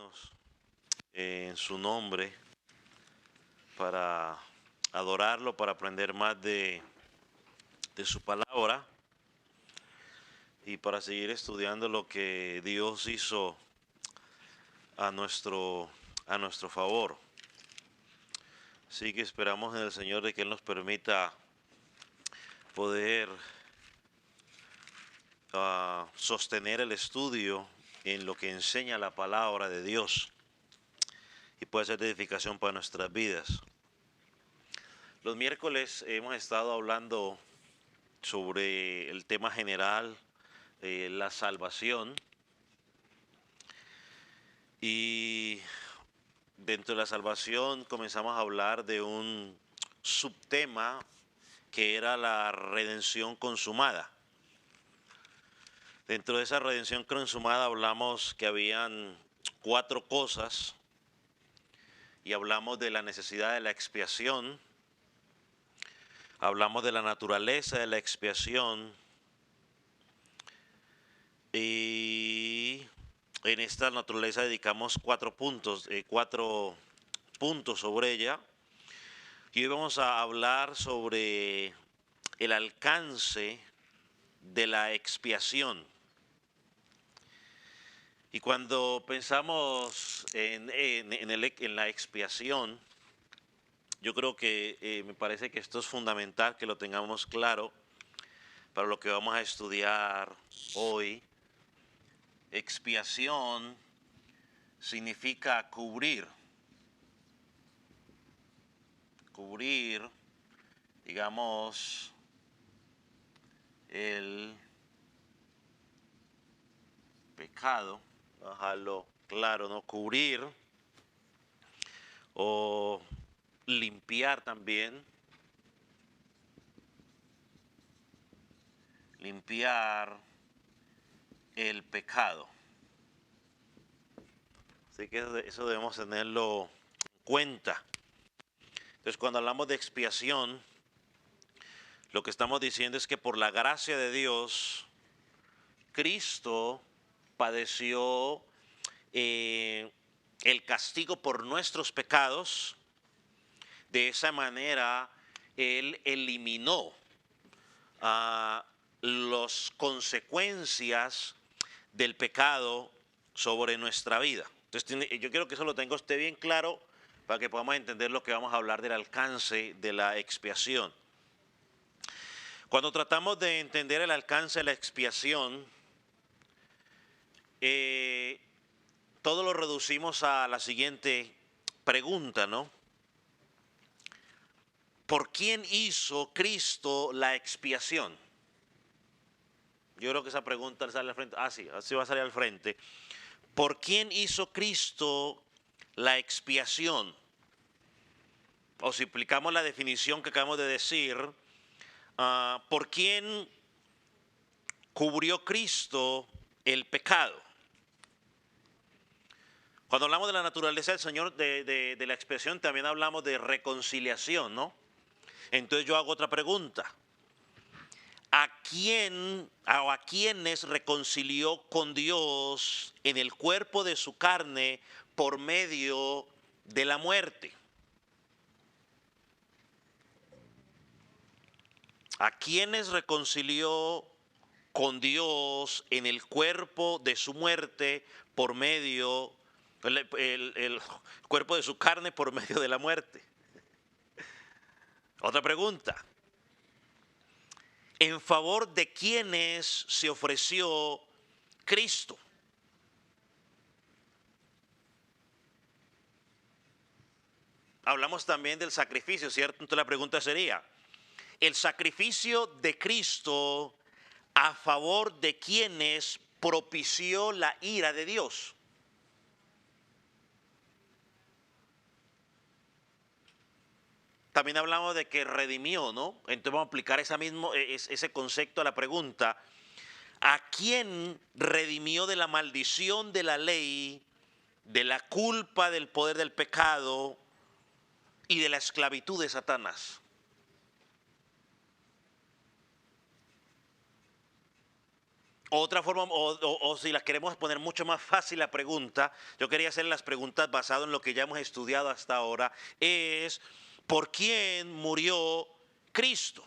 reunirnos en su nombre para adorarlo, para aprender más de su palabra y para seguir estudiando lo que Dios hizo a nuestro, a nuestro favor. Así que esperamos en el Señor de que Él nos permita poder sostener el estudio en lo que enseña la palabra de Dios y puede ser de edificación para nuestras vidas. Los miércoles hemos estado hablando sobre el tema general, la salvación, y dentro de la salvación comenzamos a hablar de un subtema que era la redención consumada. Dentro de esa redención consumada hablamos que habían 4 cosas y hablamos de la necesidad de la expiación, hablamos de la naturaleza de la expiación y en esta naturaleza dedicamos 4 puntos sobre ella. Y hoy vamos a hablar sobre el alcance de la expiación. Y cuando pensamos en la expiación, yo creo que me parece que esto es fundamental que lo tengamos claro para lo que vamos a estudiar hoy. Expiación significa cubrir, digamos, el pecado, dejarlo claro, ¿no? Cubrir o limpiar también, limpiar el pecado. Así que eso debemos tenerlo en cuenta. Entonces, cuando hablamos de expiación, lo que estamos diciendo es que por la gracia de Dios, Cristo padeció el castigo por nuestros pecados. De esa manera, Él eliminó las consecuencias del pecado sobre nuestra vida. Entonces, yo quiero que eso lo tenga usted bien claro para que podamos entender lo que vamos a hablar del alcance de la expiación. Cuando tratamos de entender el alcance de la expiación, todo lo reducimos a la siguiente pregunta, ¿no? ¿Por quién hizo Cristo la expiación? Yo creo que esa pregunta sale al frente. Sí, así va a salir al frente. ¿Por quién hizo Cristo la expiación? O si aplicamos la definición que acabamos de decir, ¿por quién cubrió Cristo el pecado? Cuando hablamos de la naturaleza del Señor, de la expiación, también hablamos de reconciliación, ¿no? Entonces yo hago otra pregunta. ¿A quién o a quiénes reconcilió con Dios en el cuerpo de su carne por medio de la muerte? ¿A quiénes reconcilió con Dios en el cuerpo de su muerte por medio, el cuerpo de su carne por medio de la muerte? Otra pregunta. ¿En favor de quiénes se ofreció Cristo? Hablamos también del sacrificio, ¿cierto? Entonces la pregunta sería, ¿el sacrificio de Cristo a favor de quienes propició la ira de Dios? También hablamos de que redimió, ¿no? Entonces vamos a aplicar ese concepto a la pregunta, ¿a quién redimió de la maldición de la ley, de la culpa del poder del pecado y de la esclavitud de Satanás? Otra forma, o si la queremos poner mucho más fácil la pregunta, yo quería hacer las preguntas basado en lo que ya hemos estudiado hasta ahora, es ¿por quién murió Cristo?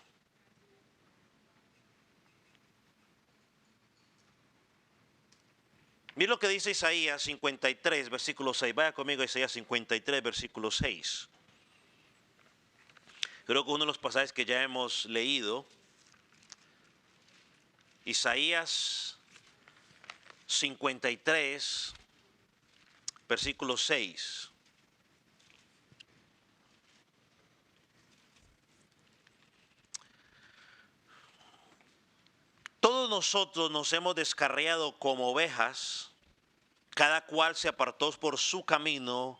Mira lo que dice Isaías 53, versículo 6. Vaya conmigo a Isaías 53, versículo 6. Creo que uno de los pasajes que ya hemos leído, Isaías 53, versículo 6. Todos nosotros nos hemos descarriado como ovejas, cada cual se apartó por su camino,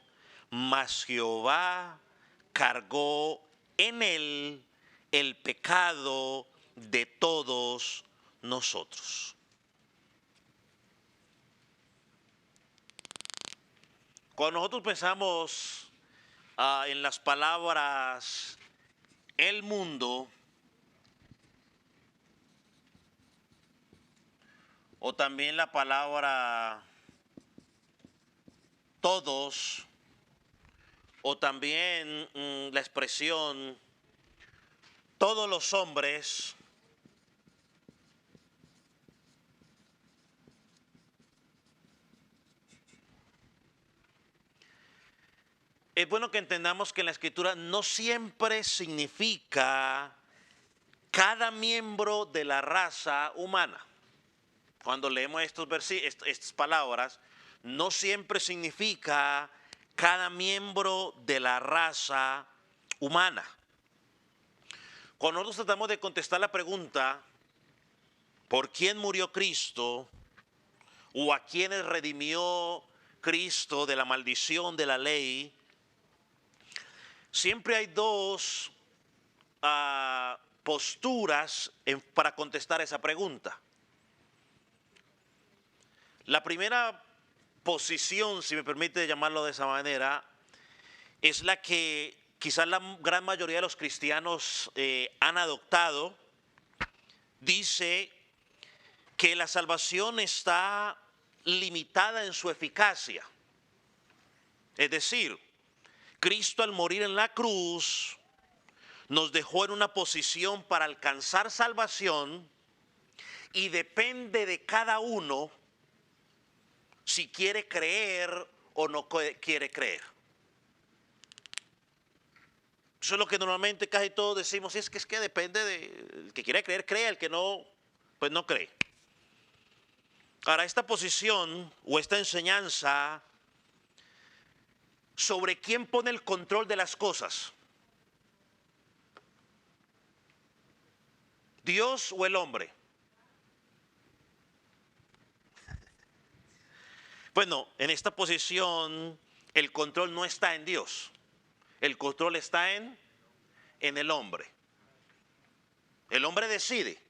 mas Jehová cargó en él el pecado de todos nosotros. Cuando nosotros pensamos en las palabras el mundo, o también la palabra todos, o también la expresión todos los hombres, es bueno que entendamos que en la Escritura no siempre significa cada miembro de la raza humana. Cuando leemos estas palabras, no siempre significa cada miembro de la raza humana. Cuando nosotros tratamos de contestar la pregunta, ¿por quién murió Cristo? ¿O a quiénes redimió Cristo de la maldición de la ley? Siempre hay dos posturas para contestar esa pregunta. La primera posición, si me permite llamarlo de esa manera, es la que quizás la gran mayoría de los cristianos han adoptado. Dice que la salvación está limitada en su eficacia. Es decir, Cristo al morir en la cruz nos dejó en una posición para alcanzar salvación y depende de cada uno si quiere creer o no quiere creer. Eso es lo que normalmente casi todos decimos, es que depende del que quiere creer, crea, el que no, pues no cree. Ahora, esta posición o esta enseñanza sobre quién pone el control de las cosas, ¿Dios o el hombre? Bueno, en esta posición el control no está en Dios, el control está en el hombre. El hombre decide.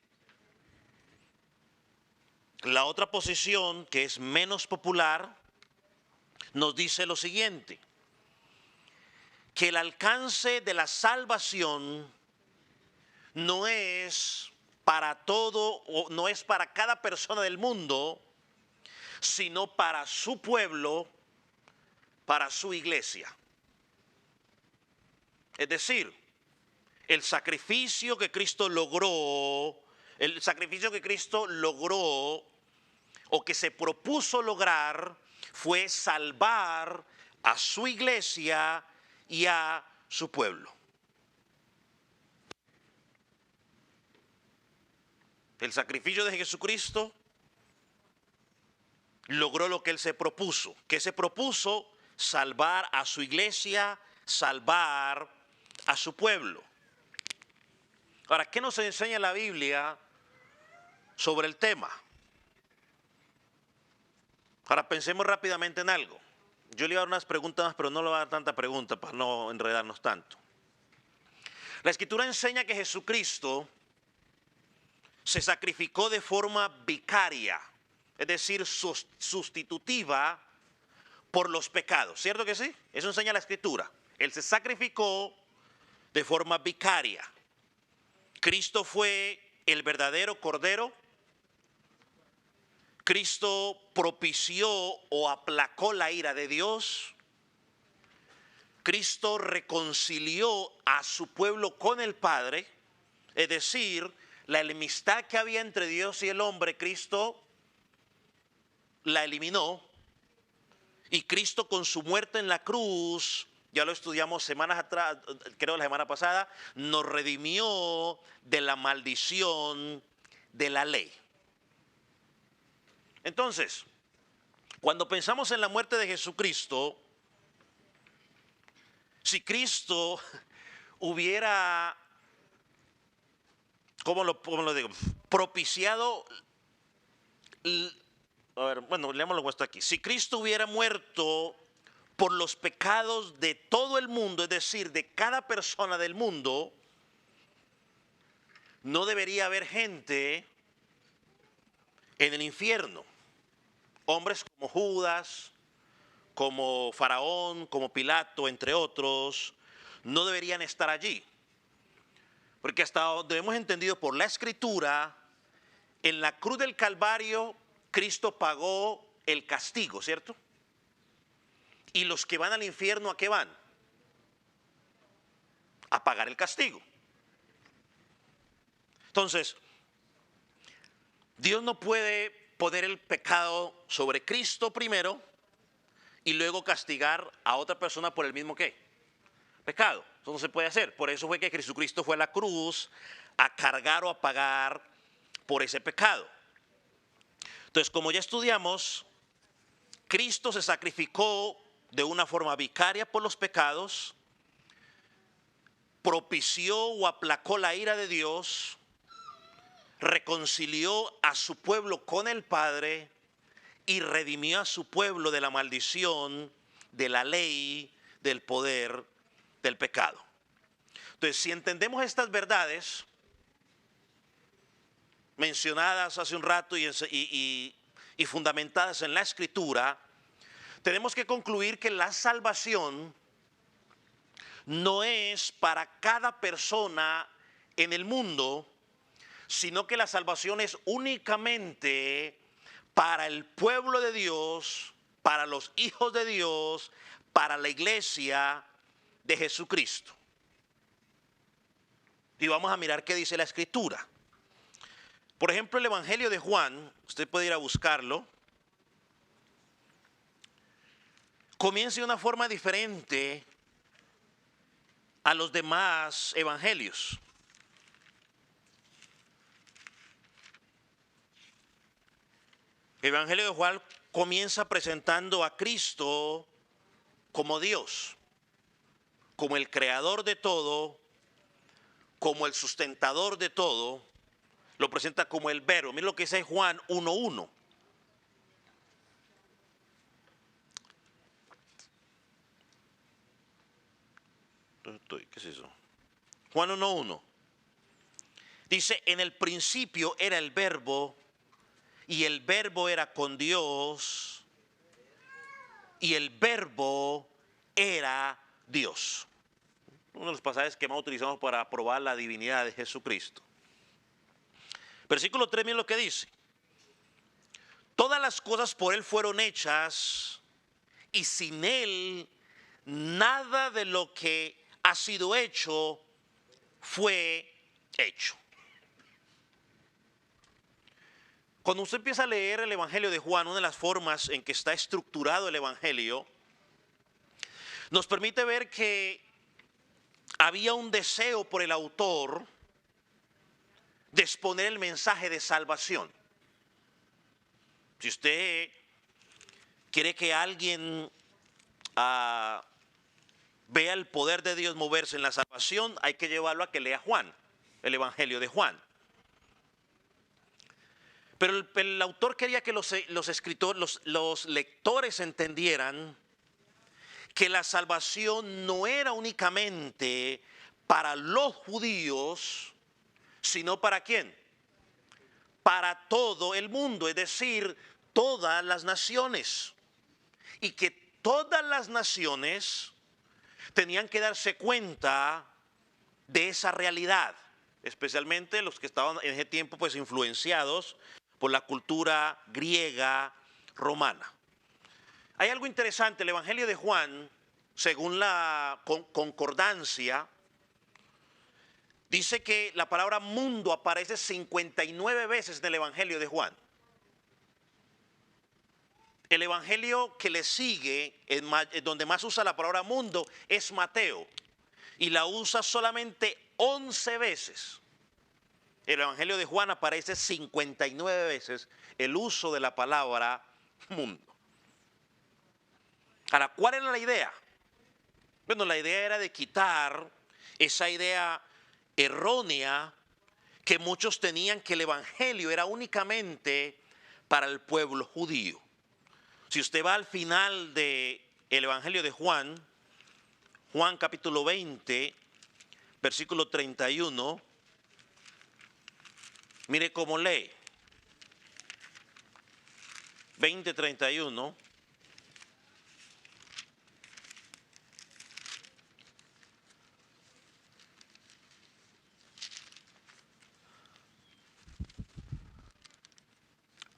La otra posición, que es menos popular, nos dice lo siguiente: que el alcance de la salvación no es para todo, o no es para cada persona del mundo, sino para su pueblo, para su iglesia. Es decir, el sacrificio que Cristo logró, o que se propuso lograr, fue salvar a su iglesia y a su pueblo. El sacrificio de Jesucristo logró lo que Él se propuso. ¿Qué se propuso? Salvar a su iglesia, salvar a su pueblo. Ahora, ¿qué nos enseña la Biblia sobre el tema? Ahora, pensemos rápidamente en algo. Yo le iba a dar unas preguntas más, pero no le voy a dar tanta pregunta para no enredarnos tanto. La Escritura enseña que Jesucristo se sacrificó de forma vicaria, es decir, sustitutiva por los pecados. ¿Cierto que sí? Eso enseña la Escritura. Él se sacrificó de forma vicaria. Cristo fue el verdadero Cordero Cristo propició o aplacó la ira de Dios. Cristo reconcilió a su pueblo con el Padre, es decir, la enemistad que había entre Dios y el hombre, Cristo la eliminó. Y Cristo con su muerte en la cruz, ya lo estudiamos semanas atrás, creo la semana pasada, nos redimió de la maldición de la ley. Entonces, cuando pensamos en la muerte de Jesucristo, si Cristo hubiera, ¿cómo lo digo? Propiciado, a ver, bueno, leámoslo puesto aquí. Si Cristo hubiera muerto por los pecados de todo el mundo, es decir, de cada persona del mundo, no debería haber gente en el infierno. Hombres como Judas, como Faraón, como Pilato, entre otros, no deberían estar allí. Porque hasta donde hemos entendido por la Escritura, en la cruz del Calvario, Cristo pagó el castigo, ¿cierto? Y los que van al infierno, ¿a qué van? A pagar el castigo. Entonces, Dios no puede poner el pecado sobre Cristo primero y luego castigar a otra persona por el mismo ¿qué? Pecado. Eso no se puede hacer. Por eso fue que Jesucristo fue a la cruz a cargar o a pagar por ese pecado. Entonces, como ya estudiamos, Cristo se sacrificó de una forma vicaria por los pecados, propició o aplacó la ira de Dios, reconcilió a su pueblo con el Padre y redimió a su pueblo de la maldición, de la ley, del poder, del pecado. Entonces, si entendemos estas verdades mencionadas hace un rato y fundamentadas en la Escritura, tenemos que concluir que la salvación no es para cada persona en el mundo, sino que la salvación es únicamente para el pueblo de Dios, para los hijos de Dios, para la iglesia de Jesucristo. Y vamos a mirar qué dice la Escritura. Por ejemplo, el Evangelio de Juan, usted puede ir a buscarlo, comienza de una forma diferente a los demás evangelios. El Evangelio de Juan comienza presentando a Cristo como Dios, como el creador de todo, como el sustentador de todo. Lo presenta como el verbo. Miren lo que dice Juan 1:1. ¿Qué es eso? Juan 1:1. Dice, en el principio era el verbo, y el verbo era con Dios, y el verbo era Dios. Uno de los pasajes que más utilizamos para probar la divinidad de Jesucristo. Versículo 3, miren lo que dice. Todas las cosas por Él fueron hechas, y sin Él nada de lo que ha sido hecho fue hecho. Cuando usted empieza a leer el Evangelio de Juan, una de las formas en que está estructurado el Evangelio, nos permite ver que había un deseo por el autor de exponer el mensaje de salvación. Si usted quiere que alguien vea el poder de Dios moverse en la salvación, hay que llevarlo a que lea Juan, el Evangelio de Juan. Pero el autor quería que los escritores, los lectores entendieran que la salvación no era únicamente para los judíos, sino para ¿quién? Para todo el mundo, es decir, todas las naciones. Y que todas las naciones tenían que darse cuenta de esa realidad, especialmente los que estaban en ese tiempo pues influenciados por la cultura griega romana. Hay algo interesante, el Evangelio de Juan, según la concordancia, dice que la palabra mundo aparece 59 veces en el Evangelio de Juan. El evangelio que le sigue, donde más usa la palabra mundo, es Mateo. Y la usa solamente 11 veces. El evangelio de Juan aparece 59 veces el uso de la palabra mundo. Ahora, ¿cuál era la idea? Bueno, la idea era de quitar esa idea errónea que muchos tenían, que el evangelio era únicamente para el pueblo judío. Si usted va al final del Evangelio de Juan, Juan capítulo 20, versículo 31, mire cómo lee. 20:31.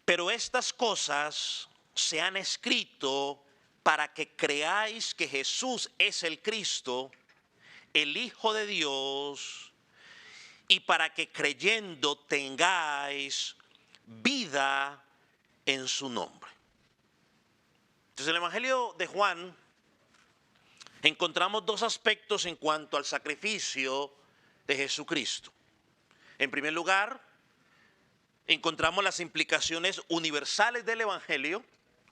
Pero estas cosas se han escrito para que creáis que Jesús es el Cristo, el Hijo de Dios, y para que creyendo tengáis vida en su nombre. Entonces, en el Evangelio de Juan encontramos dos aspectos en cuanto al sacrificio de Jesucristo. En primer lugar, encontramos las implicaciones universales del Evangelio,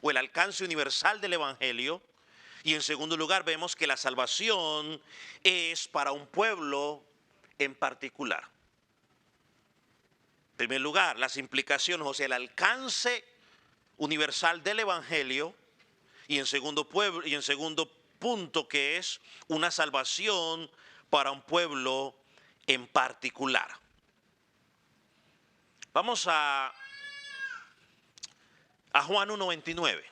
o el alcance universal del Evangelio. Y en segundo lugar, vemos que la salvación es para un pueblo en particular. En primer lugar, las implicaciones, o sea, el alcance universal del Evangelio. Y en segundo punto, que es una salvación para un pueblo en particular. Vamos a Juan 1:29.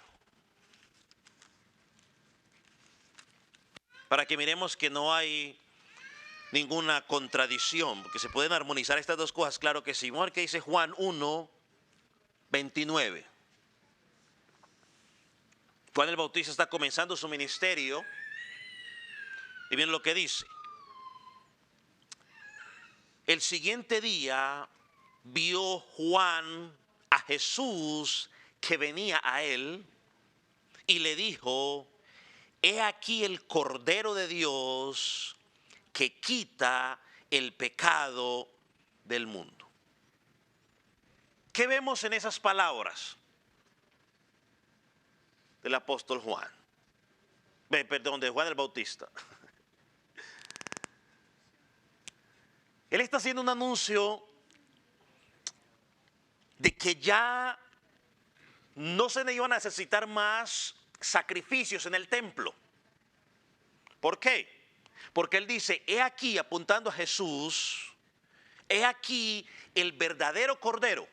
Para que miremos que no hay ninguna contradicción, porque se pueden armonizar estas dos cosas, claro que sí. Vamos a ver qué dice Juan 1:29. Juan el Bautista está comenzando su ministerio y miren lo que dice. El siguiente día vio Juan a Jesús que venía a él y le dijo: he aquí el Cordero de Dios que quita el pecado del mundo. ¿Qué vemos en esas palabras del apóstol Juan? Perdón, de Juan el Bautista. Él está haciendo un anuncio de que ya no se iban a necesitar más sacrificios en el templo. ¿Por qué? Porque él dice: he aquí, apuntando a Jesús, he aquí el verdadero Cordero.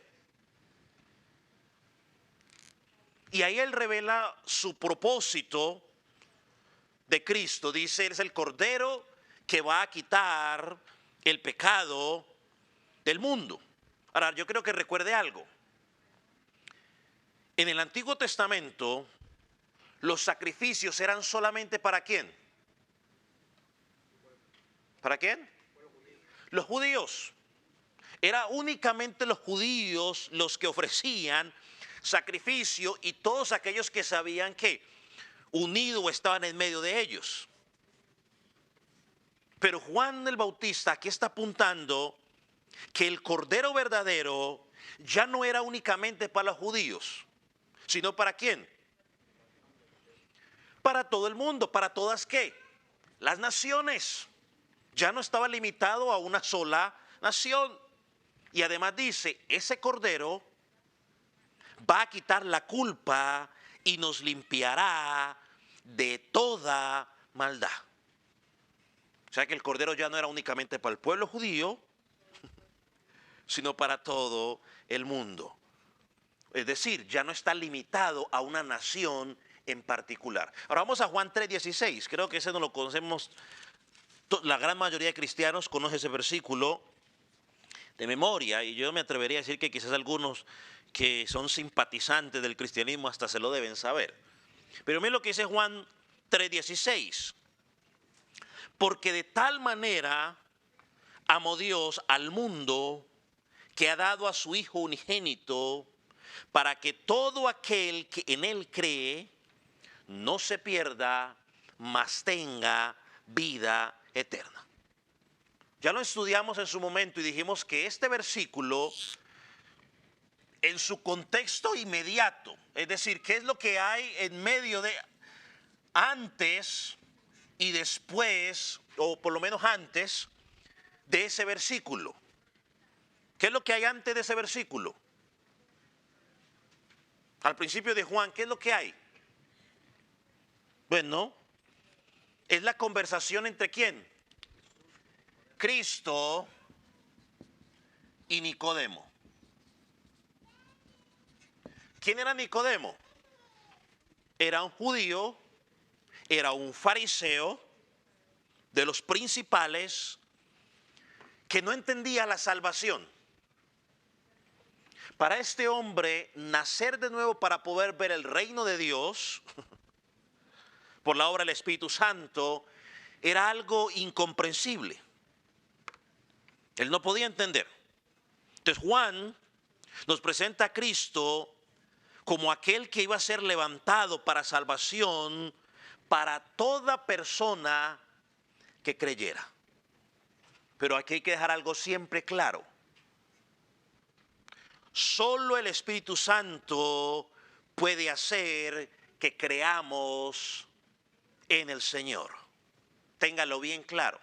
Y ahí él revela su propósito de Cristo. Dice: él es el Cordero que va a quitar el pecado del mundo. Ahora, yo creo que recuerde algo. En el Antiguo Testamento, los sacrificios eran solamente ¿para quién? ¿Para quién? Los judíos. Era únicamente los judíos los que ofrecían sacrificio, y todos aquellos que sabían que unidos estaban en medio de ellos. Pero Juan el Bautista aquí está apuntando que el Cordero verdadero ya no era únicamente para los judíos, sino ¿para quién? Para todo el mundo. ¿Para todas qué? Las naciones. Ya no estaba limitado a una sola nación. Y además dice: ese Cordero va a quitar la culpa y nos limpiará de toda maldad. O sea que el Cordero ya no era únicamente para el pueblo judío, sino para todo el mundo. Es decir, ya no está limitado a una nación en particular. Ahora vamos a Juan 3:16. Creo que ese no lo conocemos. La gran mayoría de cristianos conoce ese versículo. de memoria, y yo me atrevería a decir que quizás algunos que son simpatizantes del cristianismo hasta se lo deben saber. Pero miren lo que dice Juan 3:16. Porque de tal manera amó Dios al mundo que ha dado a su Hijo unigénito para que todo aquel que en él cree no se pierda, mas tenga vida eterna. Ya lo estudiamos en su momento y dijimos que este versículo, en su contexto inmediato, es decir, qué es lo que hay en medio de antes y después, o por lo menos antes de ese versículo. ¿Qué es lo que hay antes de ese versículo? Al principio de Juan, ¿qué es lo que hay? Bueno, es la conversación entre ¿quién? Cristo y Nicodemo. ¿Quién era Nicodemo? Era un judío, era un fariseo de los principales que no entendía la salvación. Para este hombre, nacer de nuevo para poder ver el reino de Dios por la obra del Espíritu Santo era algo incomprensible. Él no podía entender. Entonces Juan nos presenta a Cristo como aquel que iba a ser levantado para salvación para toda persona que creyera. Pero aquí hay que dejar algo siempre claro. Solo el Espíritu Santo puede hacer que creamos en el Señor. Téngalo bien claro.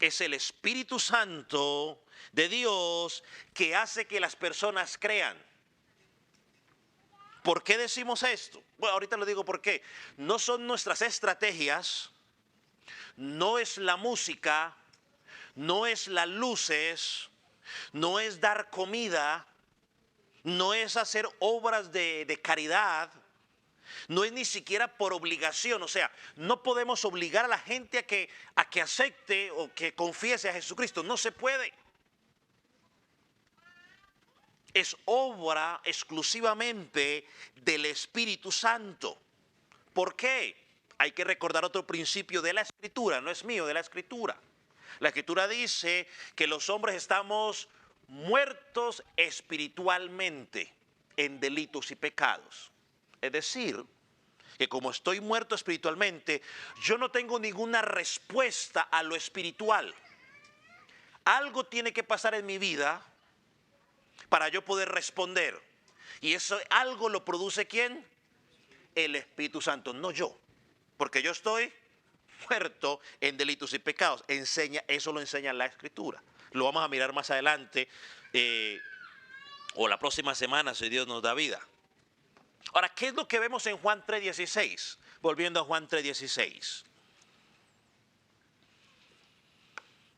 Es el Espíritu Santo de Dios que hace que las personas crean. ¿Por qué decimos esto? Bueno, ahorita lo digo por qué. No son nuestras estrategias, no es la música, no es las luces, no es dar comida, no es hacer obras de caridad, no es ni siquiera por obligación. O sea, no podemos obligar a la gente a que acepte o que confiese a Jesucristo. No se puede. Es obra exclusivamente del Espíritu Santo. ¿Por qué? Hay que recordar otro principio de la Escritura, no es mío, de la Escritura. La Escritura dice que los hombres estamos muertos espiritualmente en delitos y pecados. Es decir, que como estoy muerto espiritualmente, yo no tengo ninguna respuesta a lo espiritual. Algo tiene que pasar en mi vida para yo poder responder. Y eso algo lo produce ¿quién? El Espíritu Santo, no yo. Porque yo estoy muerto en delitos y pecados. Eso lo enseña la Escritura. Lo vamos a mirar más adelante o la próxima semana si Dios nos da vida. Ahora, ¿qué es lo que vemos en Juan 3:16? Volviendo a Juan 3:16.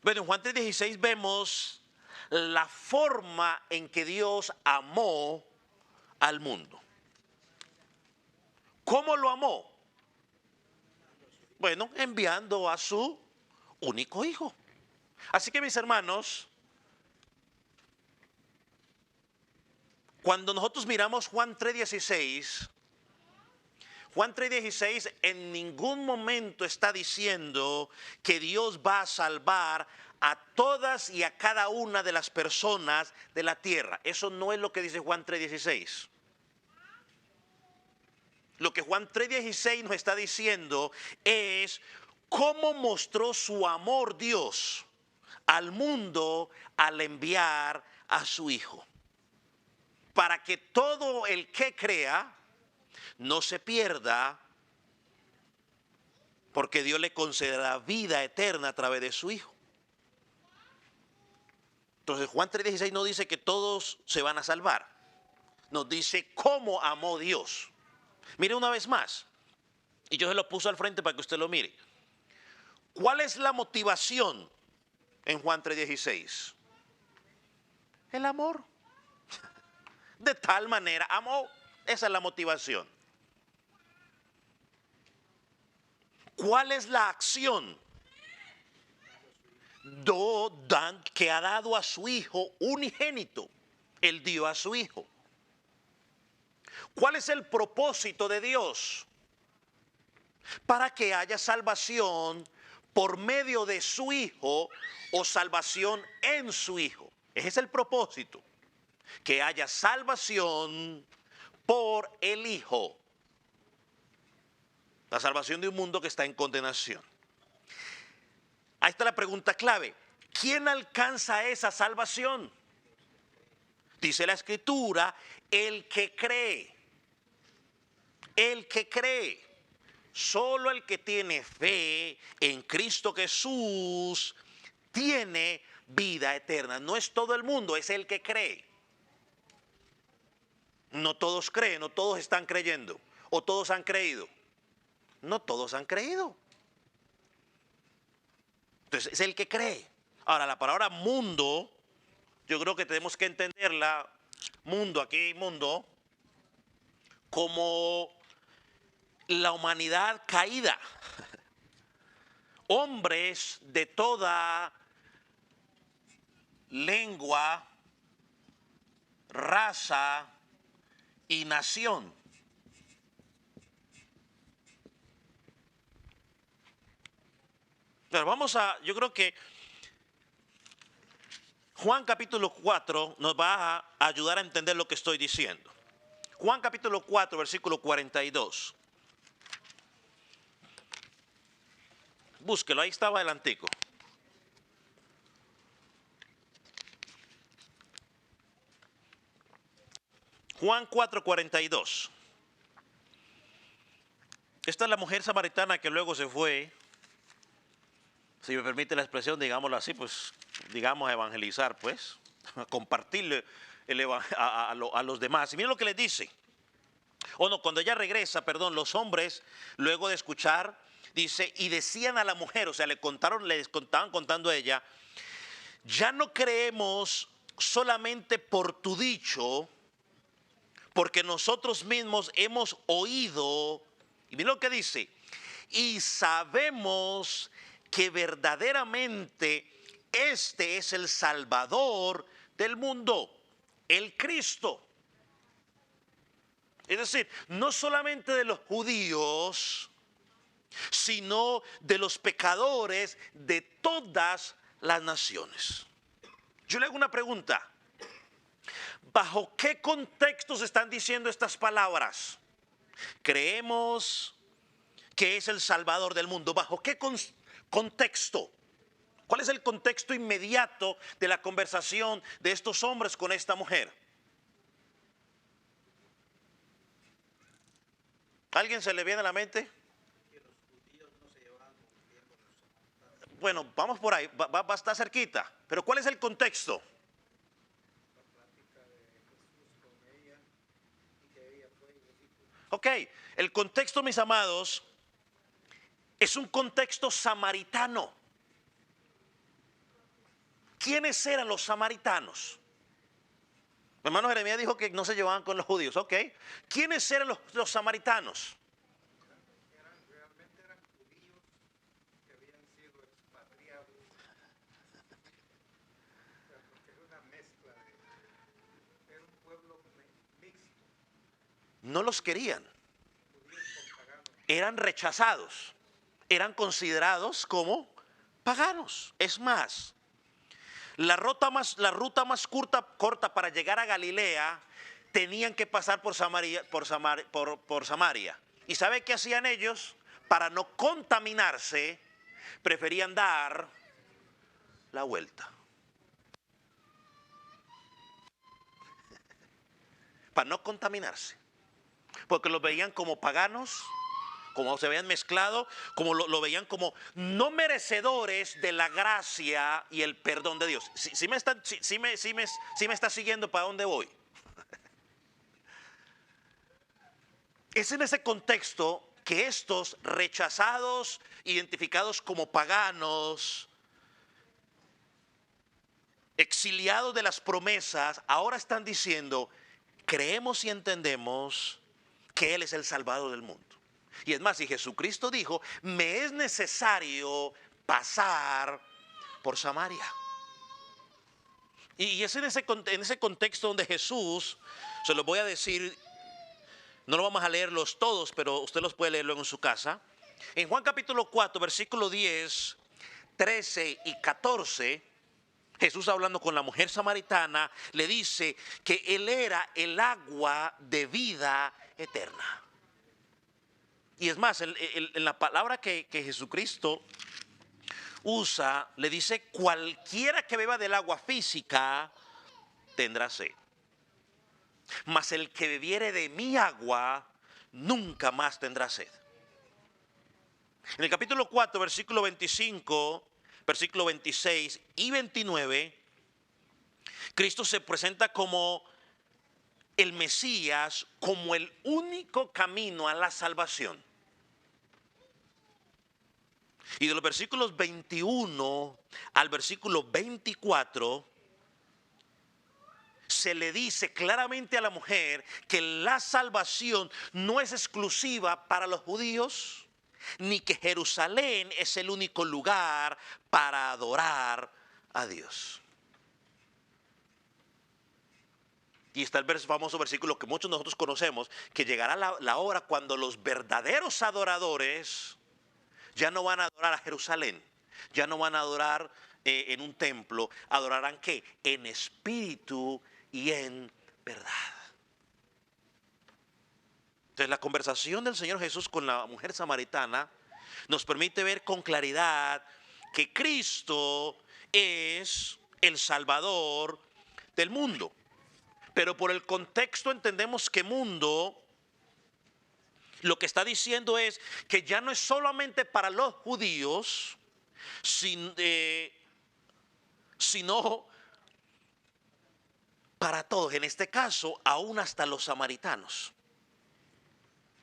Bueno, en Juan 3:16 vemos la forma en que Dios amó al mundo. ¿Cómo lo amó? Bueno, enviando a su único hijo. Así que mis hermanos, cuando nosotros miramos Juan 3:16, Juan 3:16 en ningún momento está diciendo que Dios va a salvar a todas y a cada una de las personas de la tierra. Eso no es lo que dice Juan 3:16. Lo que Juan 3:16 nos está diciendo es cómo mostró su amor Dios al mundo al enviar a su Hijo. Para que todo el que crea no se pierda, porque Dios le concederá vida eterna a través de su Hijo. Entonces Juan 3:16 no dice que todos se van a salvar. Nos dice cómo amó Dios. Mire una vez más. Y yo se lo puse al frente para que usted lo mire. ¿Cuál es la motivación en Juan 3:16? El amor. De tal manera amó. Esa es la motivación. ¿Cuál es la acción? que ha dado a su Hijo unigénito. Él dio a su Hijo. ¿Cuál es el propósito de Dios? Para que haya salvación por medio de su Hijo o salvación en su Hijo. Ese es el propósito. Que haya salvación por el Hijo. La salvación de un mundo que está en condenación. Ahí está la pregunta clave. ¿Quién alcanza esa salvación? Dice la Escritura, el que cree. El que cree. Solo el que tiene fe en Cristo Jesús tiene vida eterna. No es todo el mundo, es el que cree. No todos creen, no todos están creyendo. O todos han creído. No todos han creído. Entonces es el que cree. Ahora la palabra mundo, yo creo que tenemos que entenderla, mundo, aquí mundo, como la humanidad caída. Hombres de toda lengua, raza y nación. Pero yo creo que Juan capítulo 4 nos va a ayudar a entender lo que estoy diciendo. Juan capítulo 4, versículo 42. Búsquelo, ahí estaba adelantico. Juan 4, 42. Esta es la mujer samaritana que luego se fue, si me permite la expresión, digámoslo así, pues, digamos, a evangelizar, pues, a compartirle a los demás. Y miren lo que les dice. O no, cuando ella regresa, perdón, los hombres, luego de escuchar, dice, y decían a la mujer, o sea, les estaban contando a ella, ya no creemos solamente por tu dicho, porque nosotros mismos hemos oído, y miren lo que dice, y sabemos que verdaderamente este es el Salvador del mundo, el Cristo. Es decir, no solamente de los judíos, sino de los pecadores de todas las naciones. Yo le hago una pregunta. ¿Bajo qué contexto se están diciendo estas palabras? Creemos que es el Salvador del mundo. ¿Bajo qué contexto? ¿Cuál es el contexto inmediato de la conversación de estos hombres con esta mujer? ¿Alguien se le viene a la mente? Que los judíos no se llevaban muy bien con los samaritanos. Bueno, vamos por ahí, va a estar cerquita. Pero ¿cuál es el contexto? La plática de Jesús con ella y que ella fue y le dijo. Ok, el contexto, mis amados, es un contexto samaritano. ¿Quiénes eran los samaritanos? Mi hermano Jeremías dijo que no se llevaban con los judíos, ok. ¿Quiénes eran los samaritanos? Realmente eran judíos que habían sido expatriados, porque era una mezcla, era un pueblo mixto, No los querían, judíos con paganos. eran rechazados, eran considerados como paganos. Es más, la ruta más corta para llegar a Galilea tenían que pasar por Samaria. ¿Y sabe qué hacían ellos? Para no contaminarse, preferían dar la vuelta. Para no contaminarse. Porque los veían como paganos, como se habían mezclado, como lo veían como no merecedores de la gracia y el perdón de Dios. Si me está siguiendo para dónde voy. Es en ese contexto que estos rechazados, identificados como paganos, exiliados de las promesas, ahora están diciendo, creemos y entendemos que Él es el Salvador del mundo. Y es más, si Jesucristo dijo, me es necesario pasar por Samaria. Y es en ese contexto donde Jesús, se los voy a decir, no lo vamos a leerlos todos, pero usted los puede leerlo en su casa. En Juan capítulo 4, versículo 10, 13 y 14, Jesús hablando con la mujer samaritana, le dice que Él era el agua de vida eterna. Y es más, en la palabra que Jesucristo usa, le dice, cualquiera que beba del agua física tendrá sed. Mas el que bebiere de mi agua nunca más tendrá sed. En el capítulo 4, versículo 25, versículo 26 y 29, Cristo se presenta como el Mesías, como el único camino a la salvación. Y de los versículos 21 al versículo 24, se le dice claramente a la mujer que la salvación no es exclusiva para los judíos, ni que Jerusalén es el único lugar para adorar a Dios. Y está el famoso versículo que muchos de nosotros conocemos, que llegará la hora cuando los verdaderos adoradores ya no van a adorar a Jerusalén, ya no van a adorar en un templo, adorarán ¿qué? En espíritu y en verdad. Entonces la conversación del Señor Jesús con la mujer samaritana nos permite ver con claridad que Cristo es el Salvador del mundo. Pero por el contexto entendemos que mundo lo que está diciendo es que ya no es solamente para los judíos, sino para todos. En este caso, aún hasta los samaritanos.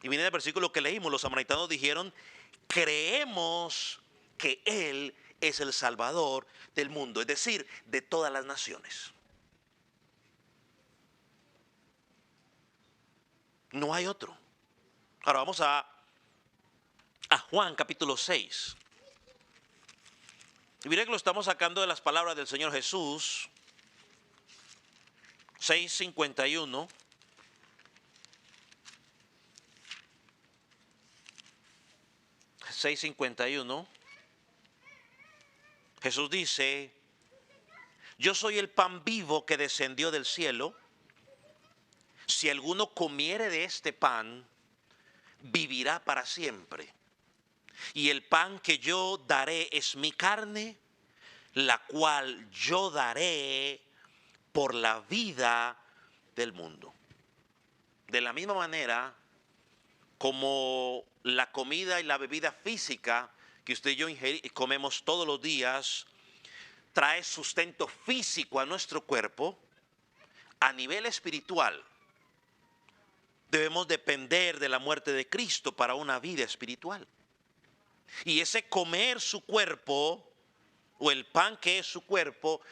Y viene el versículo que leímos, los samaritanos dijeron, creemos que Él es el Salvador del mundo, es decir, de todas las naciones. No hay otro. Ahora vamos a Juan capítulo 6. Y mire que lo estamos sacando de las palabras del Señor Jesús. 6:51. Jesús dice, yo soy el pan vivo que descendió del cielo. Si alguno comiere de este pan, vivirá para siempre. Y el pan que yo daré es mi carne, la cual yo daré por la vida del mundo. De la misma manera como la comida y la bebida física que usted y yo comemos todos los días trae sustento físico a nuestro cuerpo, a nivel espiritual debemos depender de la muerte de Cristo para una vida espiritual. Y ese comer su cuerpo, o el pan que es su cuerpo,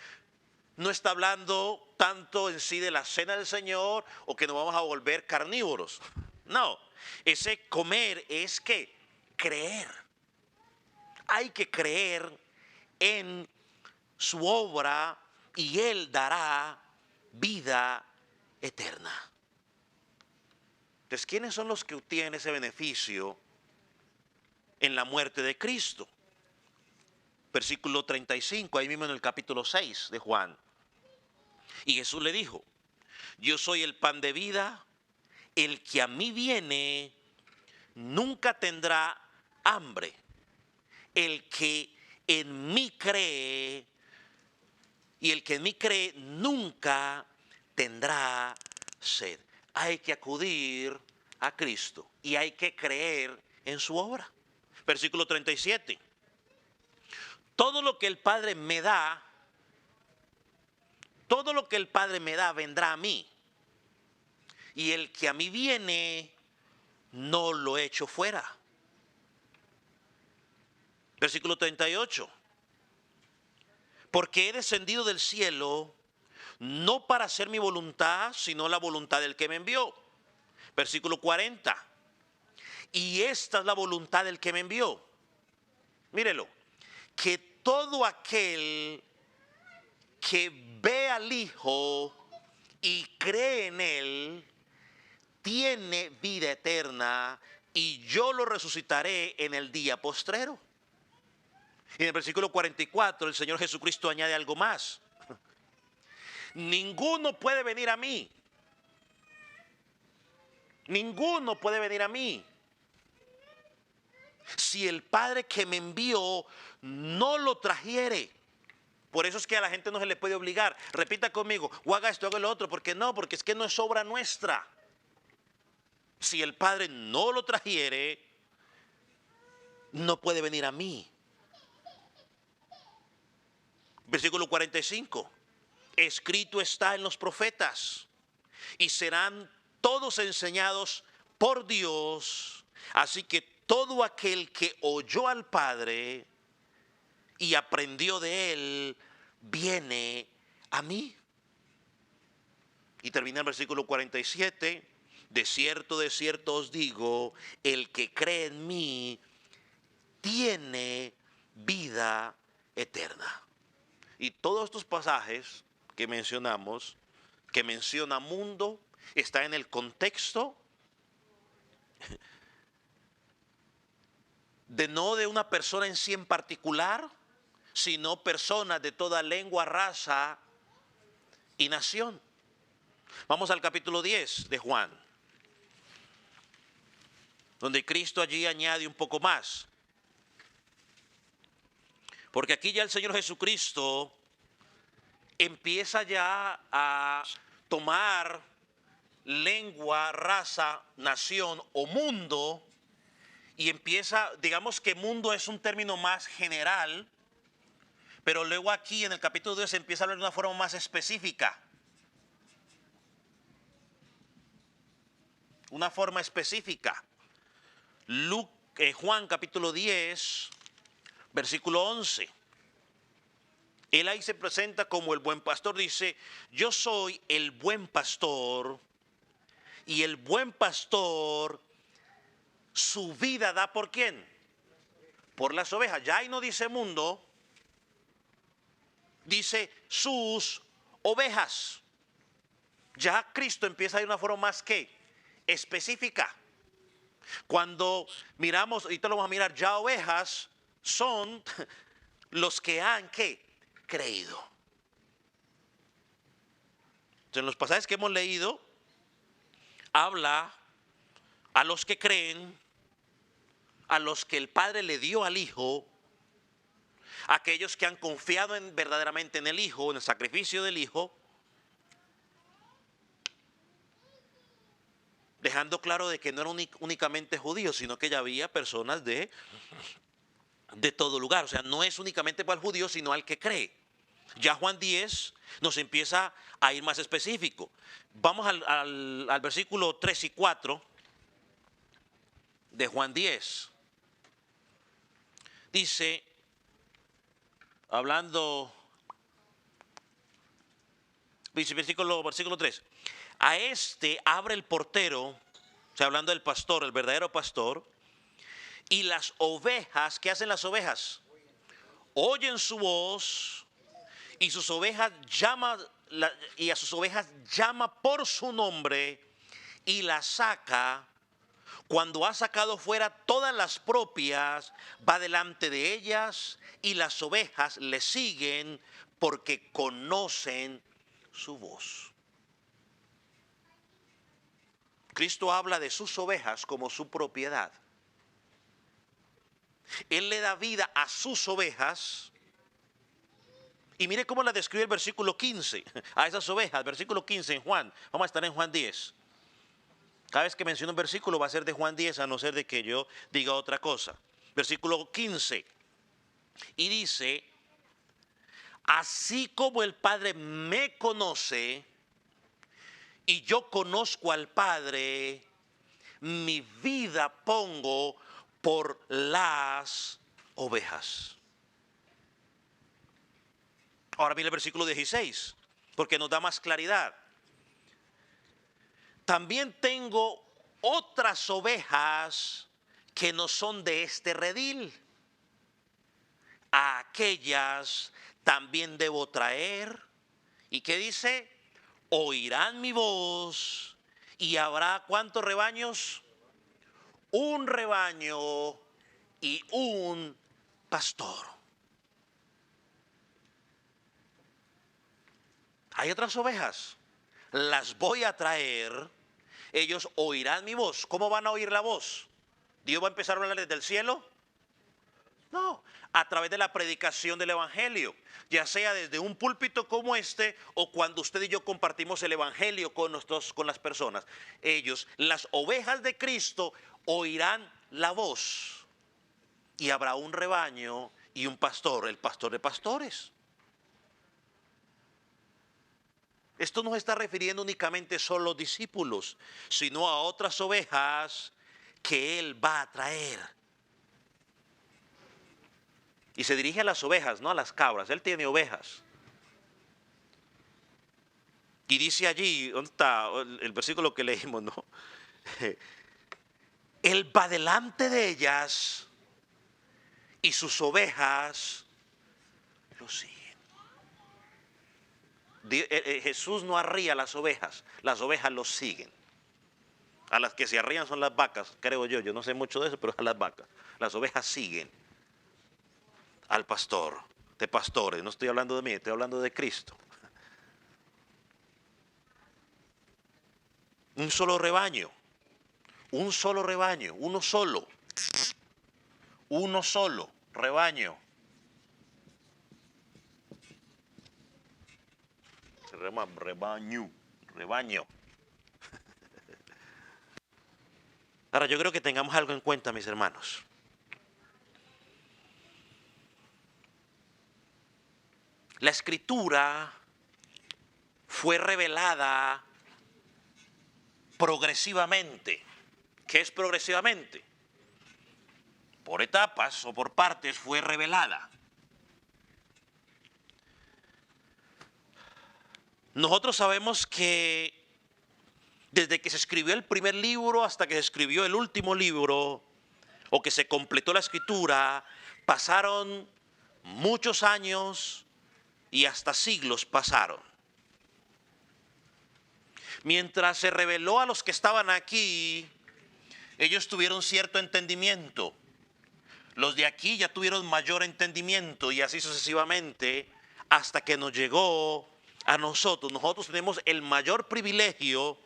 no está hablando tanto en sí de la cena del Señor o que nos vamos a volver carnívoros. No, ese comer es que creer. Hay que creer en su obra y Él dará vida eterna. Entonces, ¿quiénes son los que obtienen ese beneficio en la muerte de Cristo? Versículo 35, ahí mismo en el capítulo 6 de Juan. Y Jesús le dijo, yo soy el pan de vida, el que a mí viene nunca tendrá hambre. El que en mí cree, y el que en mí cree nunca tendrá sed. Hay que acudir a Cristo y hay que creer en su obra. Versículo 37. Todo lo que el Padre me da, vendrá a mí. Y el que a mí viene, no lo echo fuera. Versículo 38. Porque he descendido del cielo no para hacer mi voluntad, sino la voluntad del que me envió. Versículo 40. Y esta es la voluntad del que me envió. Mírelo. Que todo aquel que ve al Hijo y cree en Él, tiene vida eterna, y yo lo resucitaré en el día postrero. Y en el versículo 44 el Señor Jesucristo añade algo más. Ninguno puede venir a mí. Ninguno puede venir a mí si el Padre que me envió no lo trajere. Por eso es que a la gente no se le puede obligar. Repita conmigo, o haga esto, haga lo otro. Porque no, porque es que no es obra nuestra. Si el Padre no lo trajere, no puede venir a mí. Versículo 45. Escrito está en los profetas, y serán todos enseñados por Dios. Así que todo aquel que oyó al Padre y aprendió de Él, viene a mí. Y termina el versículo 47. De cierto os digo, el que cree en mí tiene vida eterna. Y todos estos pasajes que mencionamos, que menciona mundo, está en el contexto de no de una persona en sí en particular, sino personas de toda lengua, raza y nación. Vamos al capítulo 10 de Juan, donde Cristo allí añade un poco más. Porque aquí ya el Señor Jesucristo empieza ya a tomar lengua, raza, nación o mundo, y empieza, digamos que mundo es un término más general, pero luego aquí en el capítulo 10 empieza a hablar de una forma más específica. Una forma específica. Juan capítulo 10, versículo 11. Él ahí se presenta como el buen pastor. Dice, yo soy el buen pastor, y el buen pastor su vida da ¿por quién? Por las ovejas. Ya ahí no dice mundo, dice sus ovejas. Ya Cristo empieza de una forma más que específica. Cuando miramos, ahorita lo vamos a mirar, ya ovejas son los que han ¿qué? Creído. Entonces, en los pasajes que hemos leído, habla a los que creen, a los que el Padre le dio al Hijo, aquellos que han confiado verdaderamente en el Hijo, en el sacrificio del Hijo, dejando claro de que no eran únicamente judíos, sino que ya había personas de todo lugar. O sea, no es únicamente para el judío, sino al que cree. Ya Juan 10 nos empieza a ir más específico. Vamos al versículo 3 y 4 de Juan 10. Dice, hablando, dice versículo 3. A este abre el portero, o sea, hablando del pastor, el verdadero pastor, y las ovejas, ¿qué hacen las ovejas? Oyen su voz, y sus ovejas y a sus ovejas llama por su nombre, y las saca. Cuando ha sacado fuera todas las propias, va delante de ellas, y las ovejas le siguen porque conocen su voz. Cristo habla de sus ovejas como su propiedad. Él le da vida a sus ovejas. Y mire cómo la describe el versículo 15 a esas ovejas. Versículo 15 en Juan. Vamos a estar en Juan 10. Cada vez que menciono un versículo va a ser de Juan 10, a no ser de que yo diga otra cosa. Versículo 15. Y dice, así como el Padre me conoce y yo conozco al Padre, mi vida pongo por las ovejas. Ahora mira el versículo 16, porque nos da más claridad. También tengo otras ovejas que no son de este redil. A aquellas también debo traer. ¿Y qué dice? Oirán mi voz y habrá ¿cuántos rebaños? Un rebaño y un pastor. Hay otras ovejas, las voy a traer, ellos oirán mi voz. ¿Cómo van a oír la voz? ¿Dios va a empezar a hablar desde el cielo? No, a través de la predicación del evangelio, ya sea desde un púlpito como este o cuando usted y yo compartimos el evangelio con las personas. Ellos, las ovejas de Cristo, oirán la voz y habrá un rebaño y un pastor, el pastor de pastores. Esto no se está refiriendo únicamente solo a los discípulos, sino a otras ovejas que Él va a traer. Y se dirige a las ovejas, no a las cabras. Él tiene ovejas. Y dice allí, ¿dónde está el versículo que leímos? ¿No? Él va delante de ellas y sus ovejas lo siguen. Jesús no arría a las ovejas lo siguen. A las que se arrían son las vacas, creo yo no sé mucho de eso, pero a las vacas. Las ovejas siguen al pastor, de pastores, no estoy hablando de mí, estoy hablando de Cristo. Un solo rebaño, uno solo rebaño. Se llama rebaño. Ahora yo creo que tengamos algo en cuenta, mis hermanos. La escritura fue revelada progresivamente. ¿Qué es progresivamente? Por etapas o por partes fue revelada. Nosotros sabemos que desde que se escribió el primer libro hasta que se escribió el último libro, o que se completó la escritura, pasaron muchos años y hasta siglos pasaron. Mientras se reveló a los que estaban aquí, ellos tuvieron cierto entendimiento. Los de aquí ya tuvieron mayor entendimiento y así sucesivamente hasta que nos llegó a nosotros. Nosotros tenemos el mayor privilegio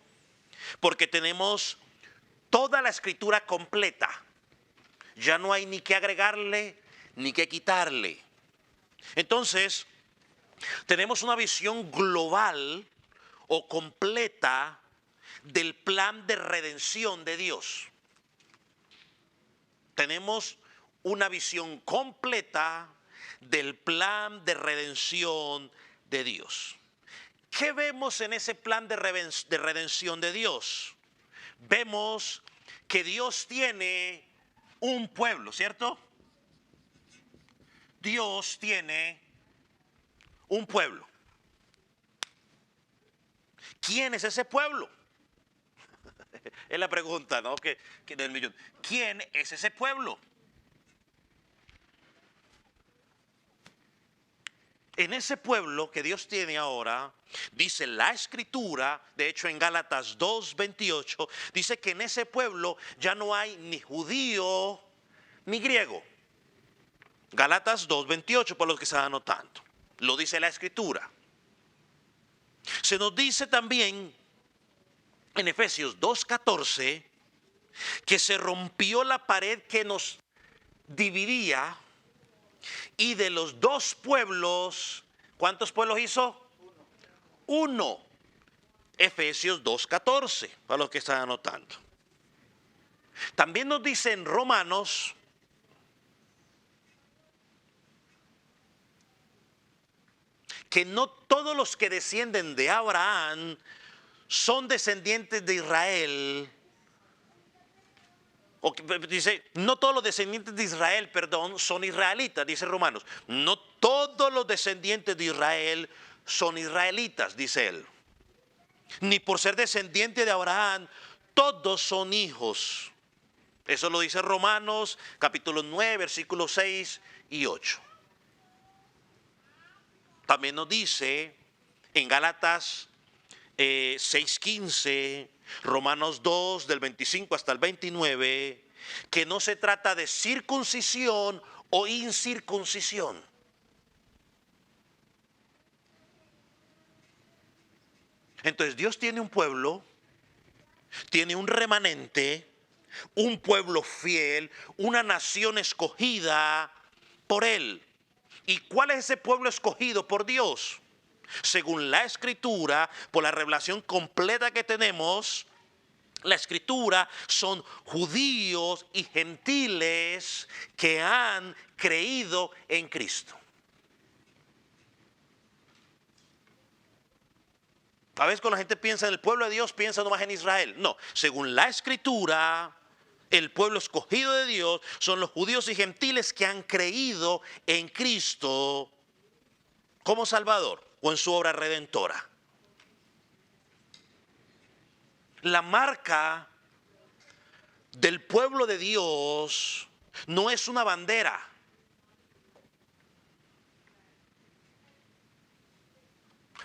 porque tenemos toda la escritura completa. Ya no hay ni que agregarle ni que quitarle. Entonces, tenemos una visión global o completa del plan de redención de Dios. Tenemos una visión completa del plan de redención de Dios. ¿Qué vemos en ese plan de redención de Dios? Vemos que Dios tiene un pueblo, ¿cierto? Dios tiene un pueblo. ¿Quién es ese pueblo? Es la pregunta, ¿no? Que del millón. ¿Quién es ese pueblo? En ese pueblo que Dios tiene ahora, dice la escritura, de hecho en Gálatas 2:28, dice que en ese pueblo ya no hay ni judío ni griego. Gálatas 2:28, por los que están anotando. Lo dice la escritura. Se nos dice también en Efesios 2:14 que se rompió la pared que nos dividía y de los dos pueblos, ¿cuántos pueblos hizo? Uno. Efesios 2:14, para los que están anotando. También nos dice en Romanos que no todos los que descienden de Abraham son descendientes de Israel. Dice, no todos los descendientes de Israel, son israelitas, dice Romanos. No todos los descendientes de Israel son israelitas, dice él. Ni por ser descendiente de Abraham, todos son hijos. Eso lo dice Romanos capítulo 9, versículos 6 y 8. también nos dice en Gálatas 6:15, Romanos 2 del 25 hasta el 29, que no se trata de circuncisión o incircuncisión. Entonces Dios tiene un pueblo, tiene un remanente, un pueblo fiel, una nación escogida por Él. ¿Y cuál es ese pueblo escogido por Dios? Según la Escritura, por la revelación completa que tenemos, la Escritura son judíos y gentiles que han creído en Cristo. A veces cuando la gente piensa en el pueblo de Dios, piensa nomás en Israel. No, según la Escritura, el pueblo escogido de Dios son los judíos y gentiles que han creído en Cristo como Salvador o en su obra redentora. La marca del pueblo de Dios no es una bandera.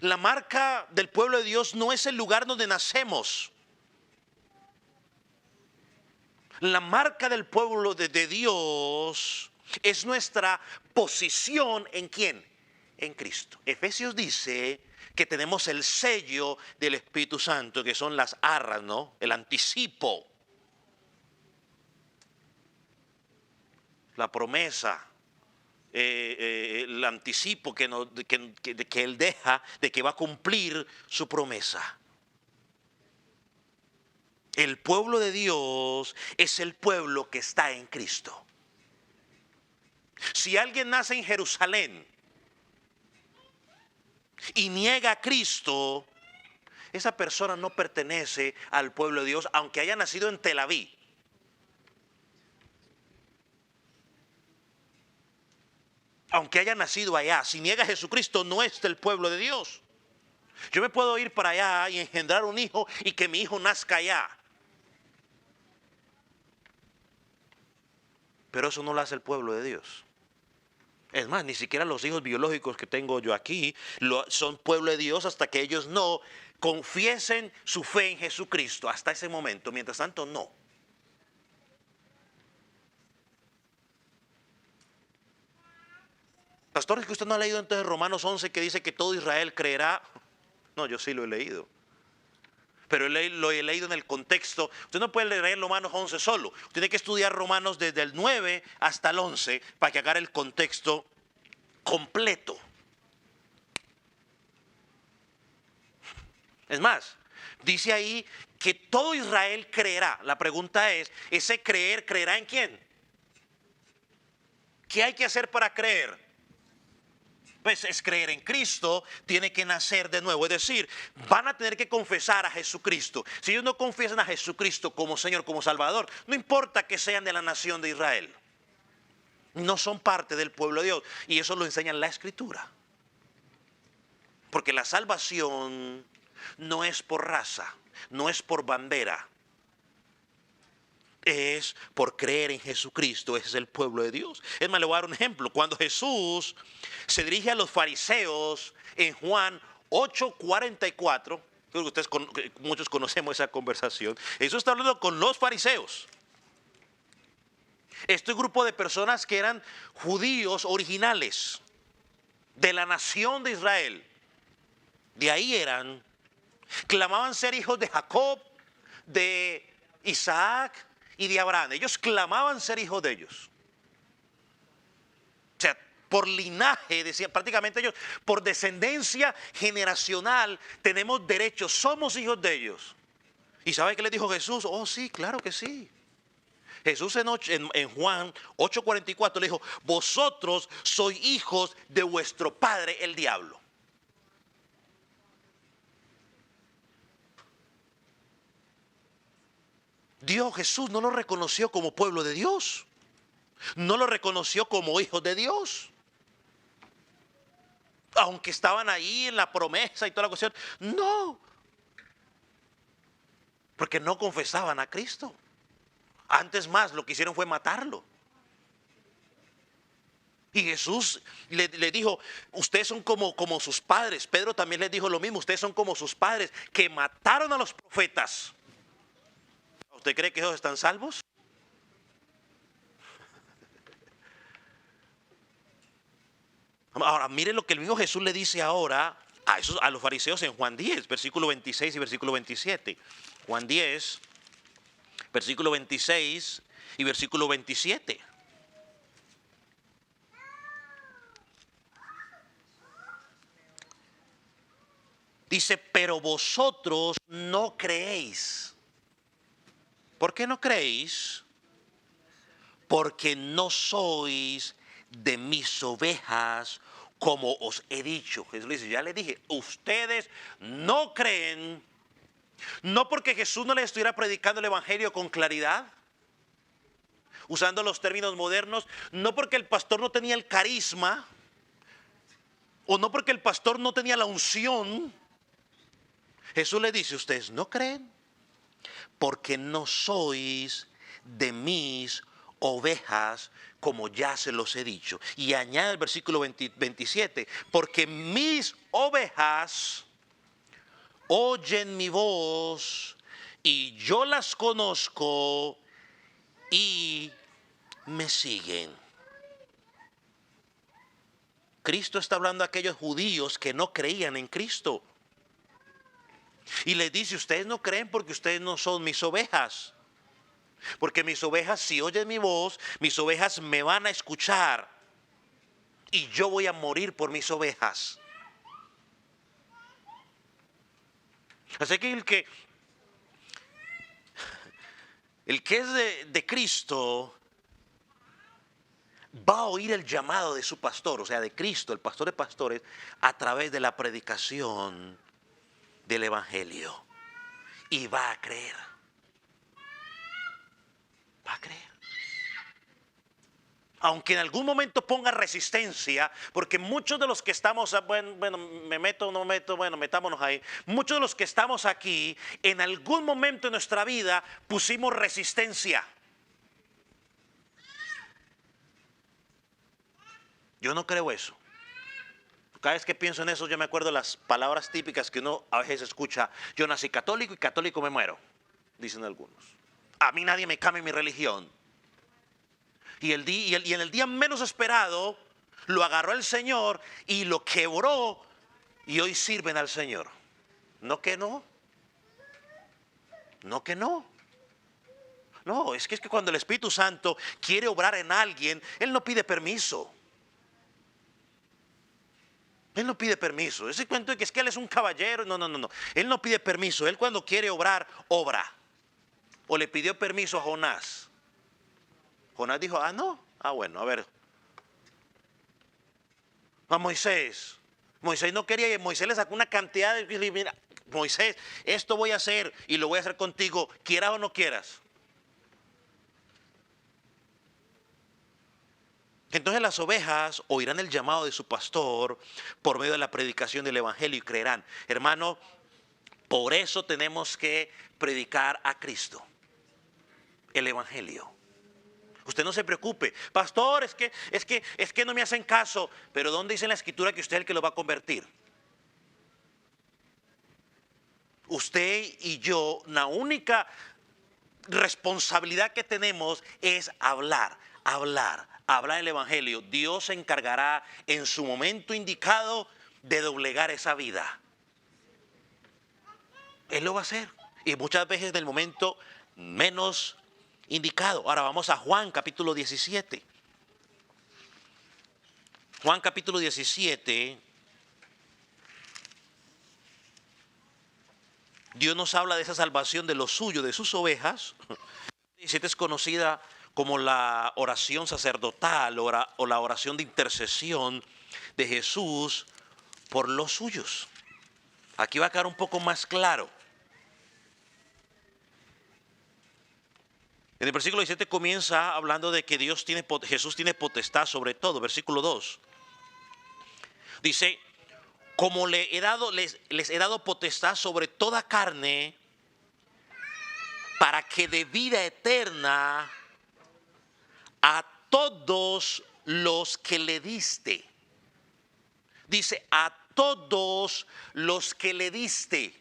La marca del pueblo de Dios no es el lugar donde nacemos. La marca del pueblo de Dios es nuestra posición ¿en quién? En Cristo. Efesios dice que tenemos el sello del Espíritu Santo, que son las arras, ¿no? El anticipo, la promesa, el anticipo que Él deja de que va a cumplir su promesa. El pueblo de Dios es el pueblo que está en Cristo. Si alguien nace en Jerusalén y niega a Cristo, esa persona no pertenece al pueblo de Dios, aunque haya nacido en Tel Aviv. Aunque haya nacido allá, si niega a Jesucristo, no es del pueblo de Dios. Yo me puedo ir para allá y engendrar un hijo y que mi hijo nazca allá. Pero eso no lo hace el pueblo de Dios. Es más, ni siquiera los hijos biológicos que tengo yo aquí son pueblo de Dios hasta que ellos no confiesen su fe en Jesucristo. Hasta ese momento, mientras tanto, no. Pastores, que usted no ha leído entonces Romanos 11 que dice que todo Israel creerá. No, yo sí lo he leído. Pero lo he leído en el contexto. Usted no puede leer Romanos 11 solo. Usted tiene que estudiar Romanos desde el 9 hasta el 11 para que agarre el contexto completo. Es más, dice ahí que todo Israel creerá. La pregunta es, ¿ese creer creerá en quién? ¿Qué hay que hacer para creer? Pues es creer en Cristo, tiene que nacer de nuevo. Es decir, van a tener que confesar a Jesucristo. Si ellos no confiesan a Jesucristo como Señor, como Salvador, no importa que sean de la nación de Israel. No son parte del pueblo de Dios. Y eso lo enseña la Escritura. Porque la salvación no es por raza, no es por bandera. Es por creer en Jesucristo. Ese es el pueblo de Dios. Es más, le voy a dar un ejemplo. Cuando Jesús se dirige a los fariseos en Juan 8:44, creo que muchos conocemos esa conversación. Jesús está hablando con los fariseos. Este grupo de personas que eran judíos originales de la nación de Israel. De ahí eran, clamaban ser hijos de Jacob, de Isaac y de Abraham. Ellos clamaban ser hijos de ellos. O sea, por linaje, decían prácticamente ellos, por descendencia generacional, tenemos derechos, somos hijos de ellos. ¿Y sabe qué les dijo Jesús? Oh, sí, claro que sí. Jesús en Juan 8:44 le dijo, vosotros sois hijos de vuestro padre el diablo. Jesús no lo reconoció como pueblo de Dios. No lo reconoció como hijos de Dios. Aunque estaban ahí en la promesa y toda la cuestión. No. Porque no confesaban a Cristo. Antes más, lo que hicieron fue matarlo. Y Jesús le dijo, ustedes son como sus padres. Pedro también les dijo lo mismo, ustedes son como sus padres que mataron a los profetas. ¿Usted cree que ellos están salvos? Ahora, mire lo que el mismo Jesús le dice ahora a los fariseos en Juan 10, versículo 26 y versículo 27. Juan 10, versículo 26 y versículo 27. Dice, pero vosotros no creéis. ¿Por qué no creéis? Porque no sois de mis ovejas, como os he dicho. Jesús le dice, ya les dije, ustedes no creen, no porque Jesús no les estuviera predicando el evangelio con claridad, usando los términos modernos, no porque el pastor no tenía el carisma, o no porque el pastor no tenía la unción. Jesús les dice, ustedes no creen, porque no sois de mis ovejas, como ya se los he dicho. Y añade el versículo 27, porque mis ovejas oyen mi voz y yo las conozco y me siguen. Cristo está hablando a aquellos judíos que no creían en Cristo. Y les dice, ustedes no creen porque ustedes no son mis ovejas. Porque mis ovejas, si oyen mi voz, mis ovejas me van a escuchar. Y yo voy a morir por mis ovejas. Así que el que es de Cristo va a oír el llamado de su pastor, o sea, de Cristo, el pastor de pastores, a través de la predicación del evangelio. Y va a creer. Va a creer. Aunque en algún momento ponga resistencia, porque muchos de los que estamos, bueno, me meto o no meto, bueno, metámonos ahí. Muchos de los que estamos aquí, en algún momento de nuestra vida pusimos resistencia. Yo no creo eso. Cada vez que pienso en eso, yo me acuerdo de las palabras típicas que uno a veces escucha. Yo nací católico y católico me muero, dicen algunos. A mí nadie me cambia mi religión. Y en el día menos esperado, lo agarró el Señor y lo quebró. Y hoy sirven al Señor. No que no. No que no. No, es que cuando el Espíritu Santo quiere obrar en alguien, Él no pide permiso. Él no pide permiso. Ese cuento de que es que Él es un caballero. No. Él no pide permiso. Él cuando quiere obrar, obra. O le pidió permiso a Jonás. Jonás dijo, no. Bueno, a ver. A Moisés. Moisés no quería y Moisés le sacó una cantidad de... Mira, Moisés, esto voy a hacer y lo voy a hacer contigo, quieras o no quieras. Entonces las ovejas oirán el llamado de su pastor por medio de la predicación del evangelio y creerán. Hermano, por eso tenemos que predicar a Cristo, el evangelio. Usted no se preocupe, pastor, es que no me hacen caso. Pero ¿dónde dice en la escritura que usted es el que lo va a convertir? Usted y yo, la única responsabilidad que tenemos es hablar el evangelio. Dios se encargará en su momento indicado de doblegar esa vida. Él lo va a hacer. Y muchas veces en el momento menos indicado. Ahora vamos a Juan capítulo 17. Juan capítulo 17. Dios nos habla de esa salvación de los suyos, de sus ovejas. 17 es conocida como la oración sacerdotal o la oración de intercesión de Jesús por los suyos. Aquí va a quedar un poco más claro. En el versículo 17 comienza hablando de que Jesús tiene potestad sobre todo. Versículo 2. Dice, como les he dado potestad sobre toda carne, para que de vida eterna a todos los que le diste. Dice, a todos los que le diste.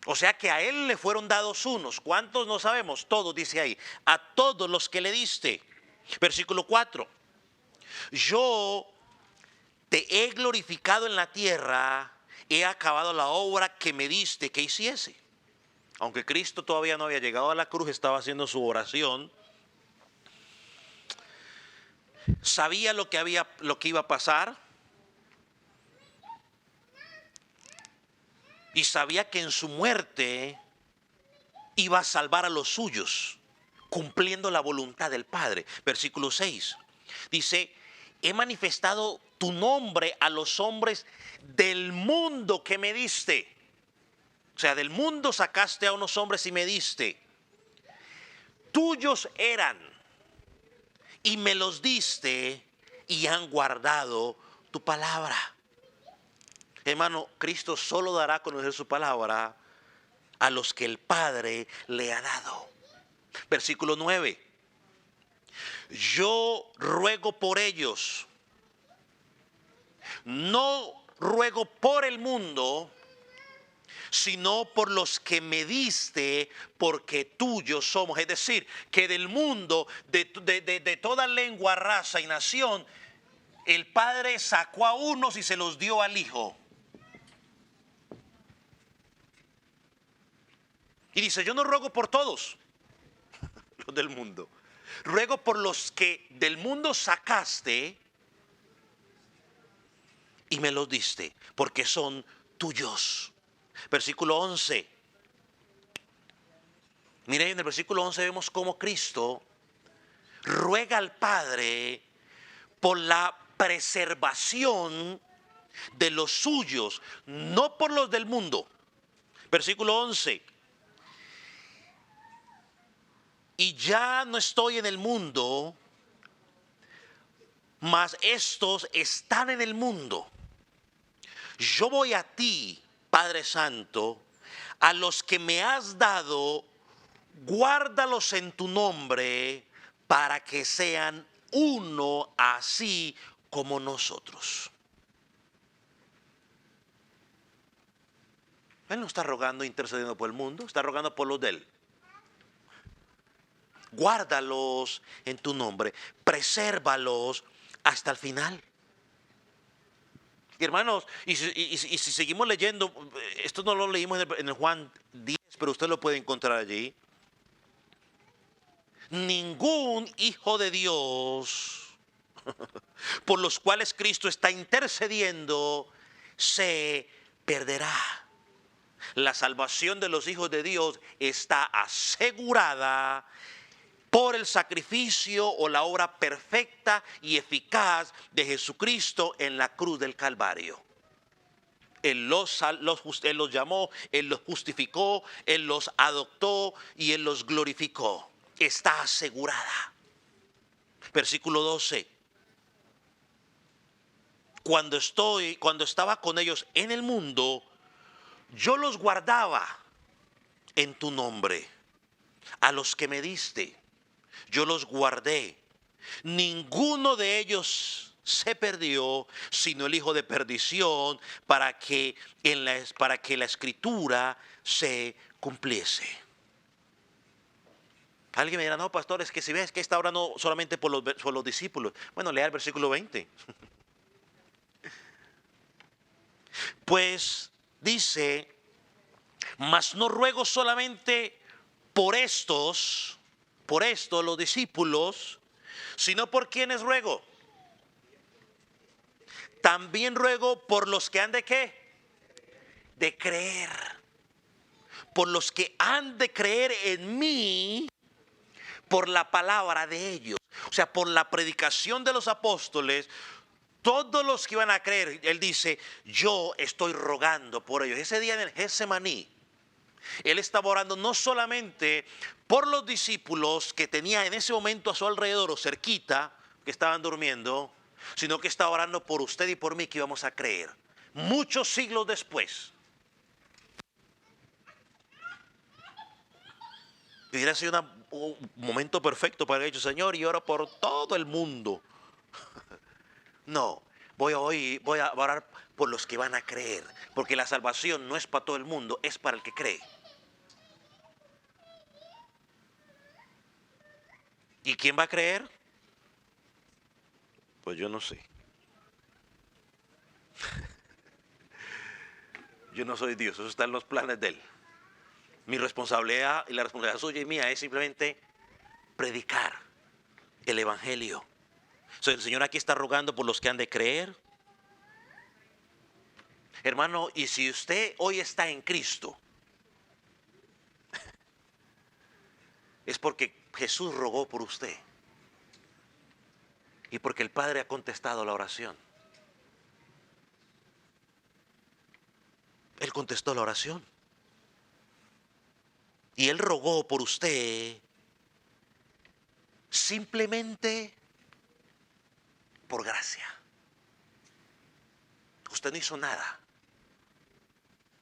O sea que a él le fueron dados unos. ¿Cuántos? No sabemos. Todos, dice ahí. A todos los que le diste. Versículo 4. Yo te he glorificado en la tierra, he acabado la obra que me diste que hiciese. Aunque Cristo todavía no había llegado a la cruz, estaba haciendo su oración. Sabía lo que iba a pasar. Y sabía que en su muerte iba a salvar a los suyos, cumpliendo la voluntad del Padre. Versículo 6. Dice, he manifestado tu nombre a los hombres del mundo que me diste. O sea, del mundo sacaste a unos hombres y me diste. Tuyos eran y me los diste y han guardado tu palabra. Hermano, Cristo solo dará a conocer su palabra a los que el Padre le ha dado. Versículo 9. Yo ruego por ellos. No ruego por el mundo, sino por los que me diste, porque tuyos somos. Es decir, que del mundo, de toda lengua, raza y nación, el Padre sacó a unos y se los dio al Hijo. Y dice, yo no ruego por todos los del mundo. Ruego por los que del mundo sacaste y me los diste, porque son tuyos. Versículo 11. Miren, en el versículo 11 vemos cómo Cristo ruega al Padre por la preservación de los suyos, no por los del mundo. Versículo 11. Y ya no estoy en el mundo, mas estos están en el mundo. Yo voy a ti, Padre Santo, a los que me has dado, guárdalos en tu nombre, para que sean uno, así como nosotros. Él no está rogando, intercediendo por el mundo, está rogando por los de él. Guárdalos en tu nombre, presérvalos hasta el final. Y hermanos, y si seguimos leyendo, esto no lo leímos en el Juan 10, pero usted lo puede encontrar allí. Ningún hijo de Dios por los cuales Cristo está intercediendo se perderá. La salvación de los hijos de Dios está asegurada por el sacrificio o la obra perfecta y eficaz de Jesucristo en la cruz del Calvario. Él los llamó, Él los justificó, Él los adoptó y Él los glorificó. Está asegurada. Versículo 12. Cuando estaba con ellos en el mundo, yo los guardaba en tu nombre. A los que me diste, yo los guardé. Ninguno de ellos se perdió, sino el hijo de perdición, para que la escritura se cumpliese. Alguien me dirá, no, pastor, es que si ves que está orando solamente por los discípulos. Bueno, lea el versículo 20. Pues dice, mas no ruego solamente por estos los discípulos, sino por quienes ruego. También ruego por los que han de ¿qué? De creer. Por los que han de creer en mí por la palabra de ellos. O sea, por la predicación de los apóstoles, todos los que iban a creer, él dice, yo estoy rogando por ellos. Ese día en el Getsemaní, él estaba orando no solamente por los discípulos que tenía en ese momento a su alrededor o cerquita, que estaban durmiendo, sino que estaba orando por usted y por mí que íbamos a creer. Muchos siglos después. Y hubiera sido un momento perfecto para ellos, Señor, y oro por todo el mundo No, voy a orar por los que van a creer, porque la salvación no es para todo el mundo, es para el que cree. ¿Y quién va a creer? Pues yo no sé. Yo no soy Dios, eso está en los planes de Él. Mi responsabilidad y la responsabilidad suya y mía es simplemente predicar el Evangelio. El Señor aquí está rogando por los que han de creer. Hermano, y si usted hoy está en Cristo, es porque Jesús rogó por usted. Y porque el Padre ha contestado la oración. Él contestó la oración. Y Él rogó por usted simplemente por gracia. Usted no hizo nada.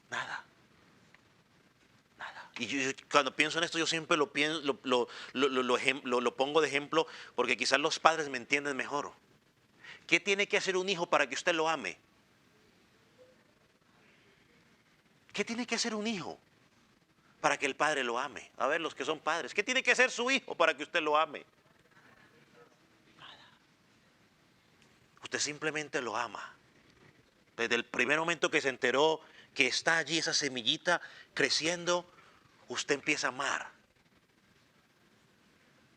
Nada. Nada. Y yo, cuando pienso en esto, yo siempre lo pongo de ejemplo porque quizás los padres me entienden mejor. ¿Qué tiene que hacer un hijo para que usted lo ame? ¿Qué tiene que hacer un hijo para que el padre lo ame? A ver, los que son padres, ¿qué tiene que hacer su hijo para que usted lo ame? Usted simplemente lo ama. Desde el primer momento que se enteró que está allí esa semillita creciendo, usted empieza a amar.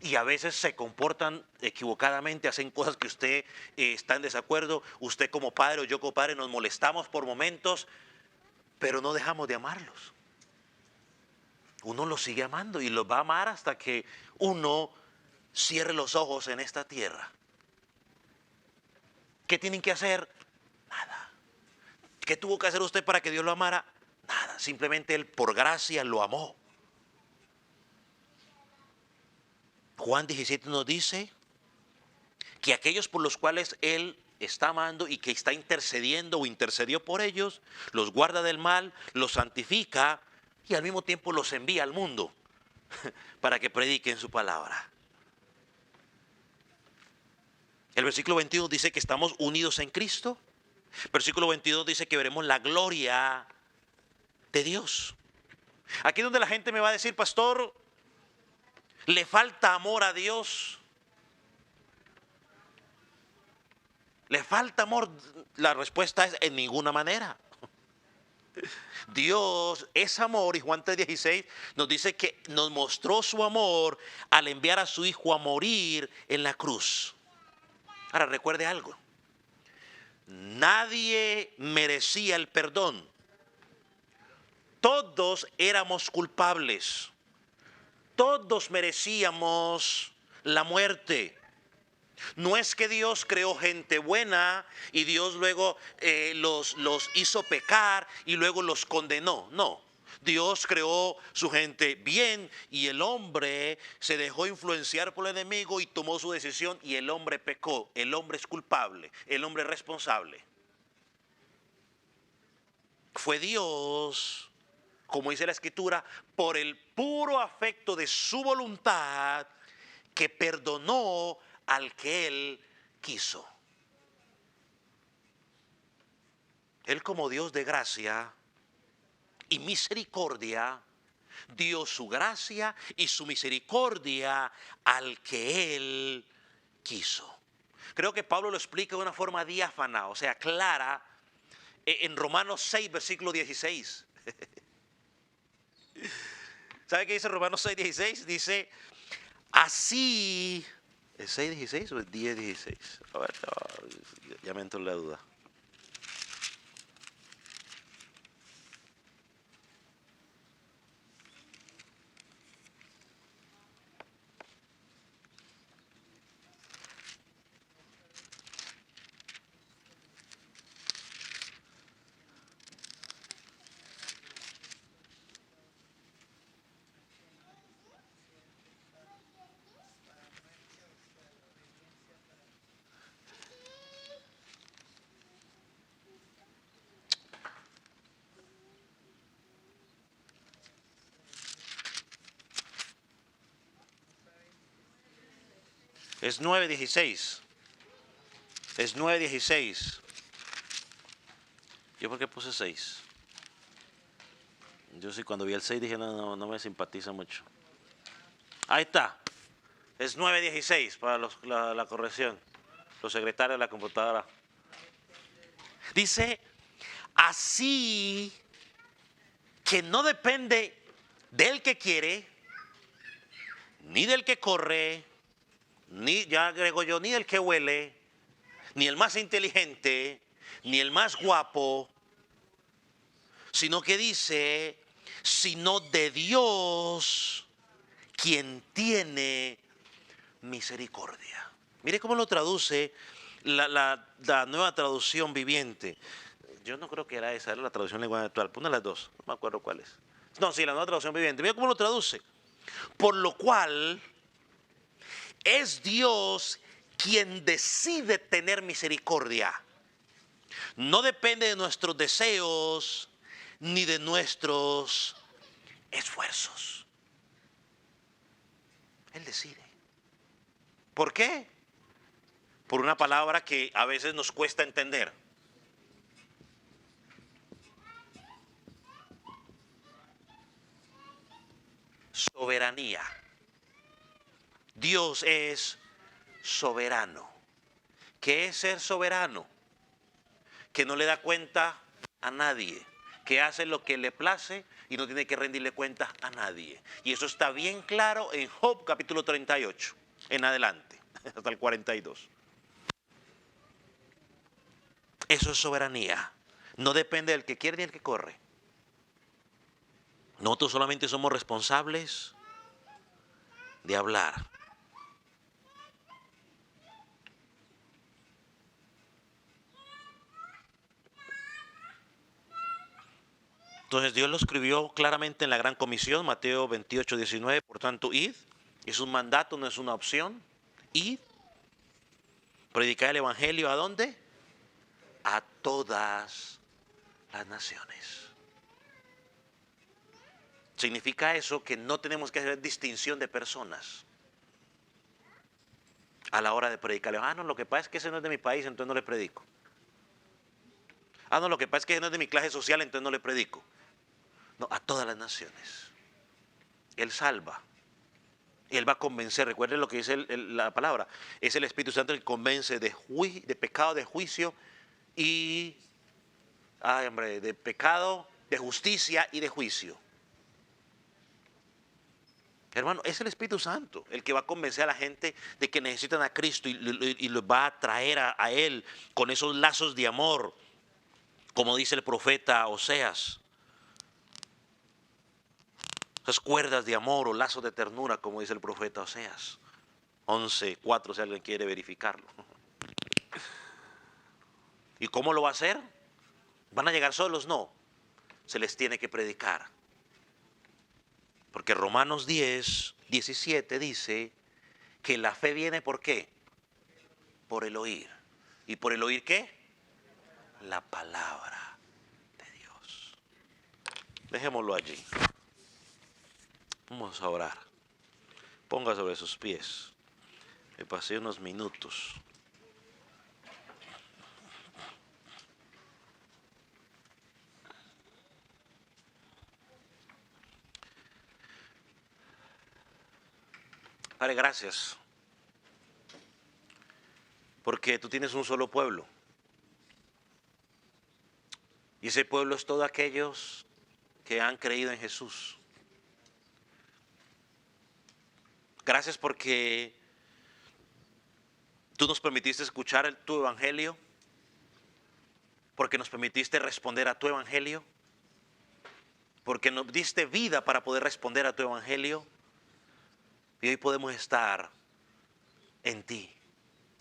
Y a veces se comportan equivocadamente, hacen cosas que usted está en desacuerdo. Usted como padre o yo como padre nos molestamos por momentos, pero no dejamos de amarlos. Uno los sigue amando y los va a amar hasta que uno cierre los ojos en esta tierra. ¿Qué tienen que hacer? Nada. ¿Qué tuvo que hacer usted para que Dios lo amara? Nada. Simplemente Él por gracia lo amó. Juan 17 nos dice que aquellos por los cuales Él está amando y que está intercediendo o intercedió por ellos, los guarda del mal, los santifica y al mismo tiempo los envía al mundo para que prediquen su palabra. El versículo 22 dice que estamos unidos en Cristo. Versículo 22 dice que veremos la gloria de Dios. Aquí es donde la gente me va a decir, pastor, ¿le falta amor a Dios? ¿Le falta amor? La respuesta es en ninguna manera. Dios es amor y Juan 3:16 nos dice que nos mostró su amor al enviar a su Hijo a morir en la cruz. Ahora recuerde algo. Nadie merecía el perdón. Todos éramos culpables. Todos merecíamos la muerte. No es que Dios creó gente buena y Dios luego los hizo pecar y luego los condenó. No. Dios creó su gente bien y el hombre se dejó influenciar por el enemigo y tomó su decisión y el hombre pecó. El hombre es culpable, el hombre es responsable. Fue Dios, como dice la Escritura, por el puro afecto de su voluntad que perdonó al que Él quiso. Él como Dios de gracia y misericordia dio su gracia y su misericordia al que Él quiso. Creo que Pablo lo explica de una forma diáfana, o sea, clara, en Romanos 6, versículo 16. ¿Sabe qué dice Romanos 6, 16? Dice, así, ¿es 6, 16 o es 10, 16? A ver, ya me entró la duda. Es 9, 16. Es 9:16. ¿Yo por qué puse 6? Yo sí, cuando vi el 6 dije, no me simpatiza mucho. Ahí está. Es 9:16 para la corrección. Los secretarios de la computadora. Dice, así que no depende del que quiere, ni del que corre, ni, ya agrego yo, ni del que huele, ni el más inteligente, ni el más guapo, sino que dice, sino de Dios, quien tiene misericordia. Mire cómo lo traduce la nueva traducción viviente. Yo no creo que era esa, era la traducción lenguaje actual. Pone las dos, no me acuerdo cuál es. No, sí, la nueva traducción viviente. Mira cómo lo traduce. Por lo cual es Dios quien decide tener misericordia. No depende de nuestros deseos ni de nuestros esfuerzos. Él decide. ¿Por qué? Por una palabra que a veces nos cuesta entender. Soberanía. Dios es soberano. ¿Qué es ser soberano? Que no le da cuenta a nadie, que hace lo que le place y no tiene que rendirle cuentas a nadie. Y eso está bien claro en Job capítulo 38, en adelante, hasta el 42. Eso es soberanía. No depende del que quiere ni del que corre. Nosotros solamente somos responsables de hablar. Entonces Dios lo escribió claramente en la Gran Comisión, Mateo 28:19. Por tanto, id. Es un mandato, no es una opción. Id. Predicar el Evangelio, ¿a dónde? A todas las naciones. Significa eso que no tenemos que hacer distinción de personas a la hora de predicarle. No, lo que pasa es que ese no es de mi país, entonces no le predico. No, lo que pasa es que ese no es de mi clase social, entonces no le predico. No, a todas las naciones. Él salva. Él va a convencer. Recuerden lo que dice la palabra. Es el Espíritu Santo el que convence de pecado, de juicio y de pecado, de justicia y de juicio. Hermano, es el Espíritu Santo el que va a convencer a la gente de que necesitan a Cristo y los va a traer a Él con esos lazos de amor, como dice el profeta Oseas. Esas cuerdas de amor o lazos de ternura, como dice el profeta Oseas. 11:4, si alguien quiere verificarlo. ¿Y cómo lo va a hacer? ¿Van a llegar solos? No. Se les tiene que predicar. Porque Romanos 10:17 dice que la fe viene ¿por qué? Por el oír. ¿Y por el oír qué? La palabra de Dios. Dejémoslo allí. Vamos a orar. Ponga sobre sus pies. Me pasé unos minutos. Padre, gracias. Porque tú tienes un solo pueblo. Y ese pueblo es todos aquellos que han creído en Jesús. Gracias porque tú nos permitiste escuchar tu evangelio, porque nos permitiste responder a tu evangelio, porque nos diste vida para poder responder a tu evangelio. Y hoy podemos estar en ti,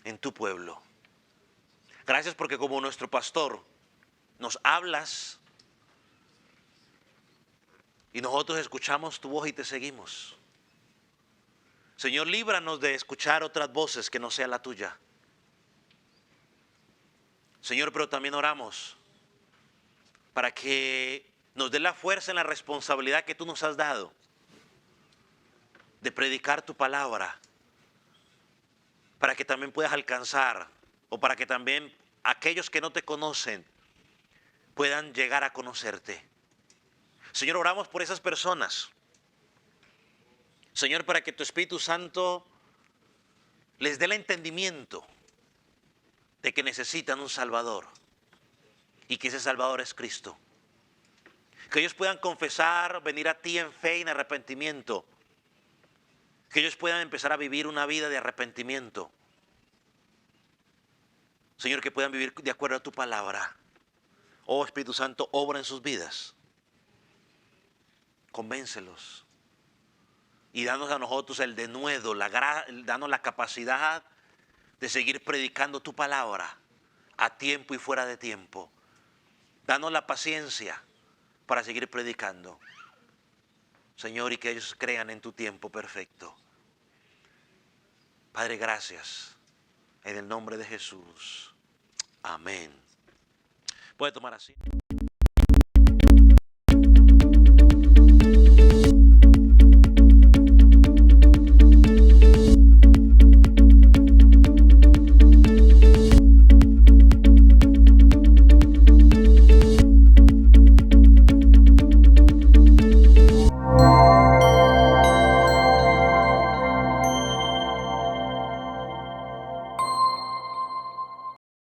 en tu pueblo. Gracias porque como nuestro pastor nos hablas y nosotros escuchamos tu voz y te seguimos. Señor, líbranos de escuchar otras voces que no sea la tuya. Señor, pero también oramos para que nos dé la fuerza en la responsabilidad que tú nos has dado de predicar tu palabra, para que también puedas alcanzar o para que también aquellos que no te conocen puedan llegar a conocerte. Señor, oramos por esas personas. Señor, para que tu Espíritu Santo les dé el entendimiento de que necesitan un Salvador y que ese Salvador es Cristo. Que ellos puedan confesar, venir a ti en fe y en arrepentimiento. Que ellos puedan empezar a vivir una vida de arrepentimiento. Señor, que puedan vivir de acuerdo a tu palabra. Oh Espíritu Santo, obra en sus vidas. Convéncelos. Y danos a nosotros el denuedo, danos la capacidad de seguir predicando tu palabra a tiempo y fuera de tiempo. Danos la paciencia para seguir predicando. Señor, y que ellos crean en tu tiempo perfecto. Padre, gracias. En el nombre de Jesús. Amén. Puede tomar asiento.